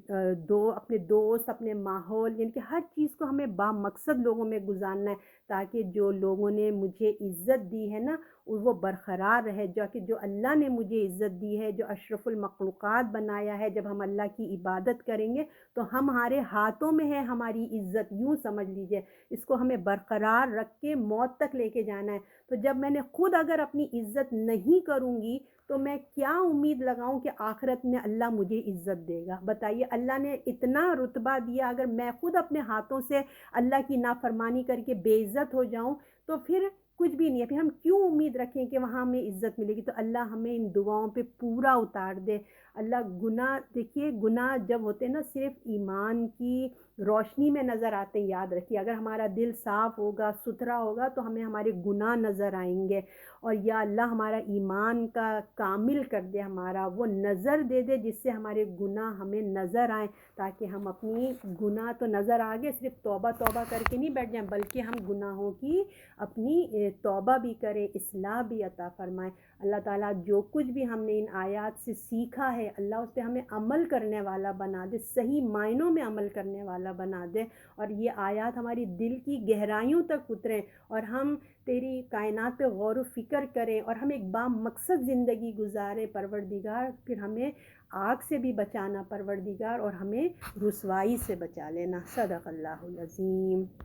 S1: دوست، اپنے ماحول، یعنی کہ ہر چیز کو ہمیں با مقصد لوگوں میں گزارنا ہے، تاکہ جو لوگوں نے مجھے عزت دی ہے نا وہ برقرار رہے، جو اللہ نے مجھے عزت دی ہے، جو اشرف المخلوقات بنایا ہے، جب ہم اللہ کی عبادت کریں گے تو ہمارے ہاتھوں میں ہے ہماری عزت، یوں سمجھ لیجئے، اس کو ہمیں برقرار رکھ کے موت تک لے کے جانا ہے۔ تو جب میں نے خود اگر اپنی عزت نہیں کروں گی تو میں کیا امید لگاؤں کہ آخرت میں اللہ مجھے عزت دے گا؟ بتائیے، اللہ نے اتنا رتبہ دیا، اگر میں خود اپنے ہاتھوں سے اللہ کی نافرمانی کر کے بے عزت ہو جاؤں تو پھر کچھ بھی نہیں ہے، پھر ہم کیوں امید رکھیں کہ وہاں ہمیں عزت ملے گی؟ تو اللہ ہمیں ان دعاؤں پہ پورا اتار دے۔ اللہ گناہ، دیکھیے گناہ جب ہوتے ہیں نا صرف ایمان کی روشنی میں نظر آتے ہیں، یاد رکھیے اگر ہمارا دل صاف ہوگا، ستھرا ہوگا تو ہمیں ہمارے گناہ نظر آئیں گے، اور یا اللہ ہمارا ایمان کا کامل کر دے، ہمارا وہ نظر دے دے جس سے ہمارے گناہ ہمیں نظر آئیں، تاکہ ہم اپنی گناہ تو نظر آگے صرف توبہ کر کے نہیں بیٹھ جائیں، بلکہ ہم گناہوں کی اپنی توبہ بھی کریں، اصلاح بھی عطا فرمائیں۔ اللہ تعالیٰ جو کچھ بھی ہم نے ان آیات سے سیکھا ہے اللہ اس پہ ہمیں عمل کرنے والا بنا دے، صحیح معنوں میں عمل کرنے والا بنا دے، اور یہ آیات ہماری دل کی گہرائیوں تک اتریں، اور ہم تیری کائنات پہ غور و فکر کریں، اور ہم ایک با مقصد زندگی گزاریں پروردگار، پھر ہمیں آگ سے بھی بچانا پروردگار، اور ہمیں رسوائی سے بچا لینا۔ صدق اللہ العظیم۔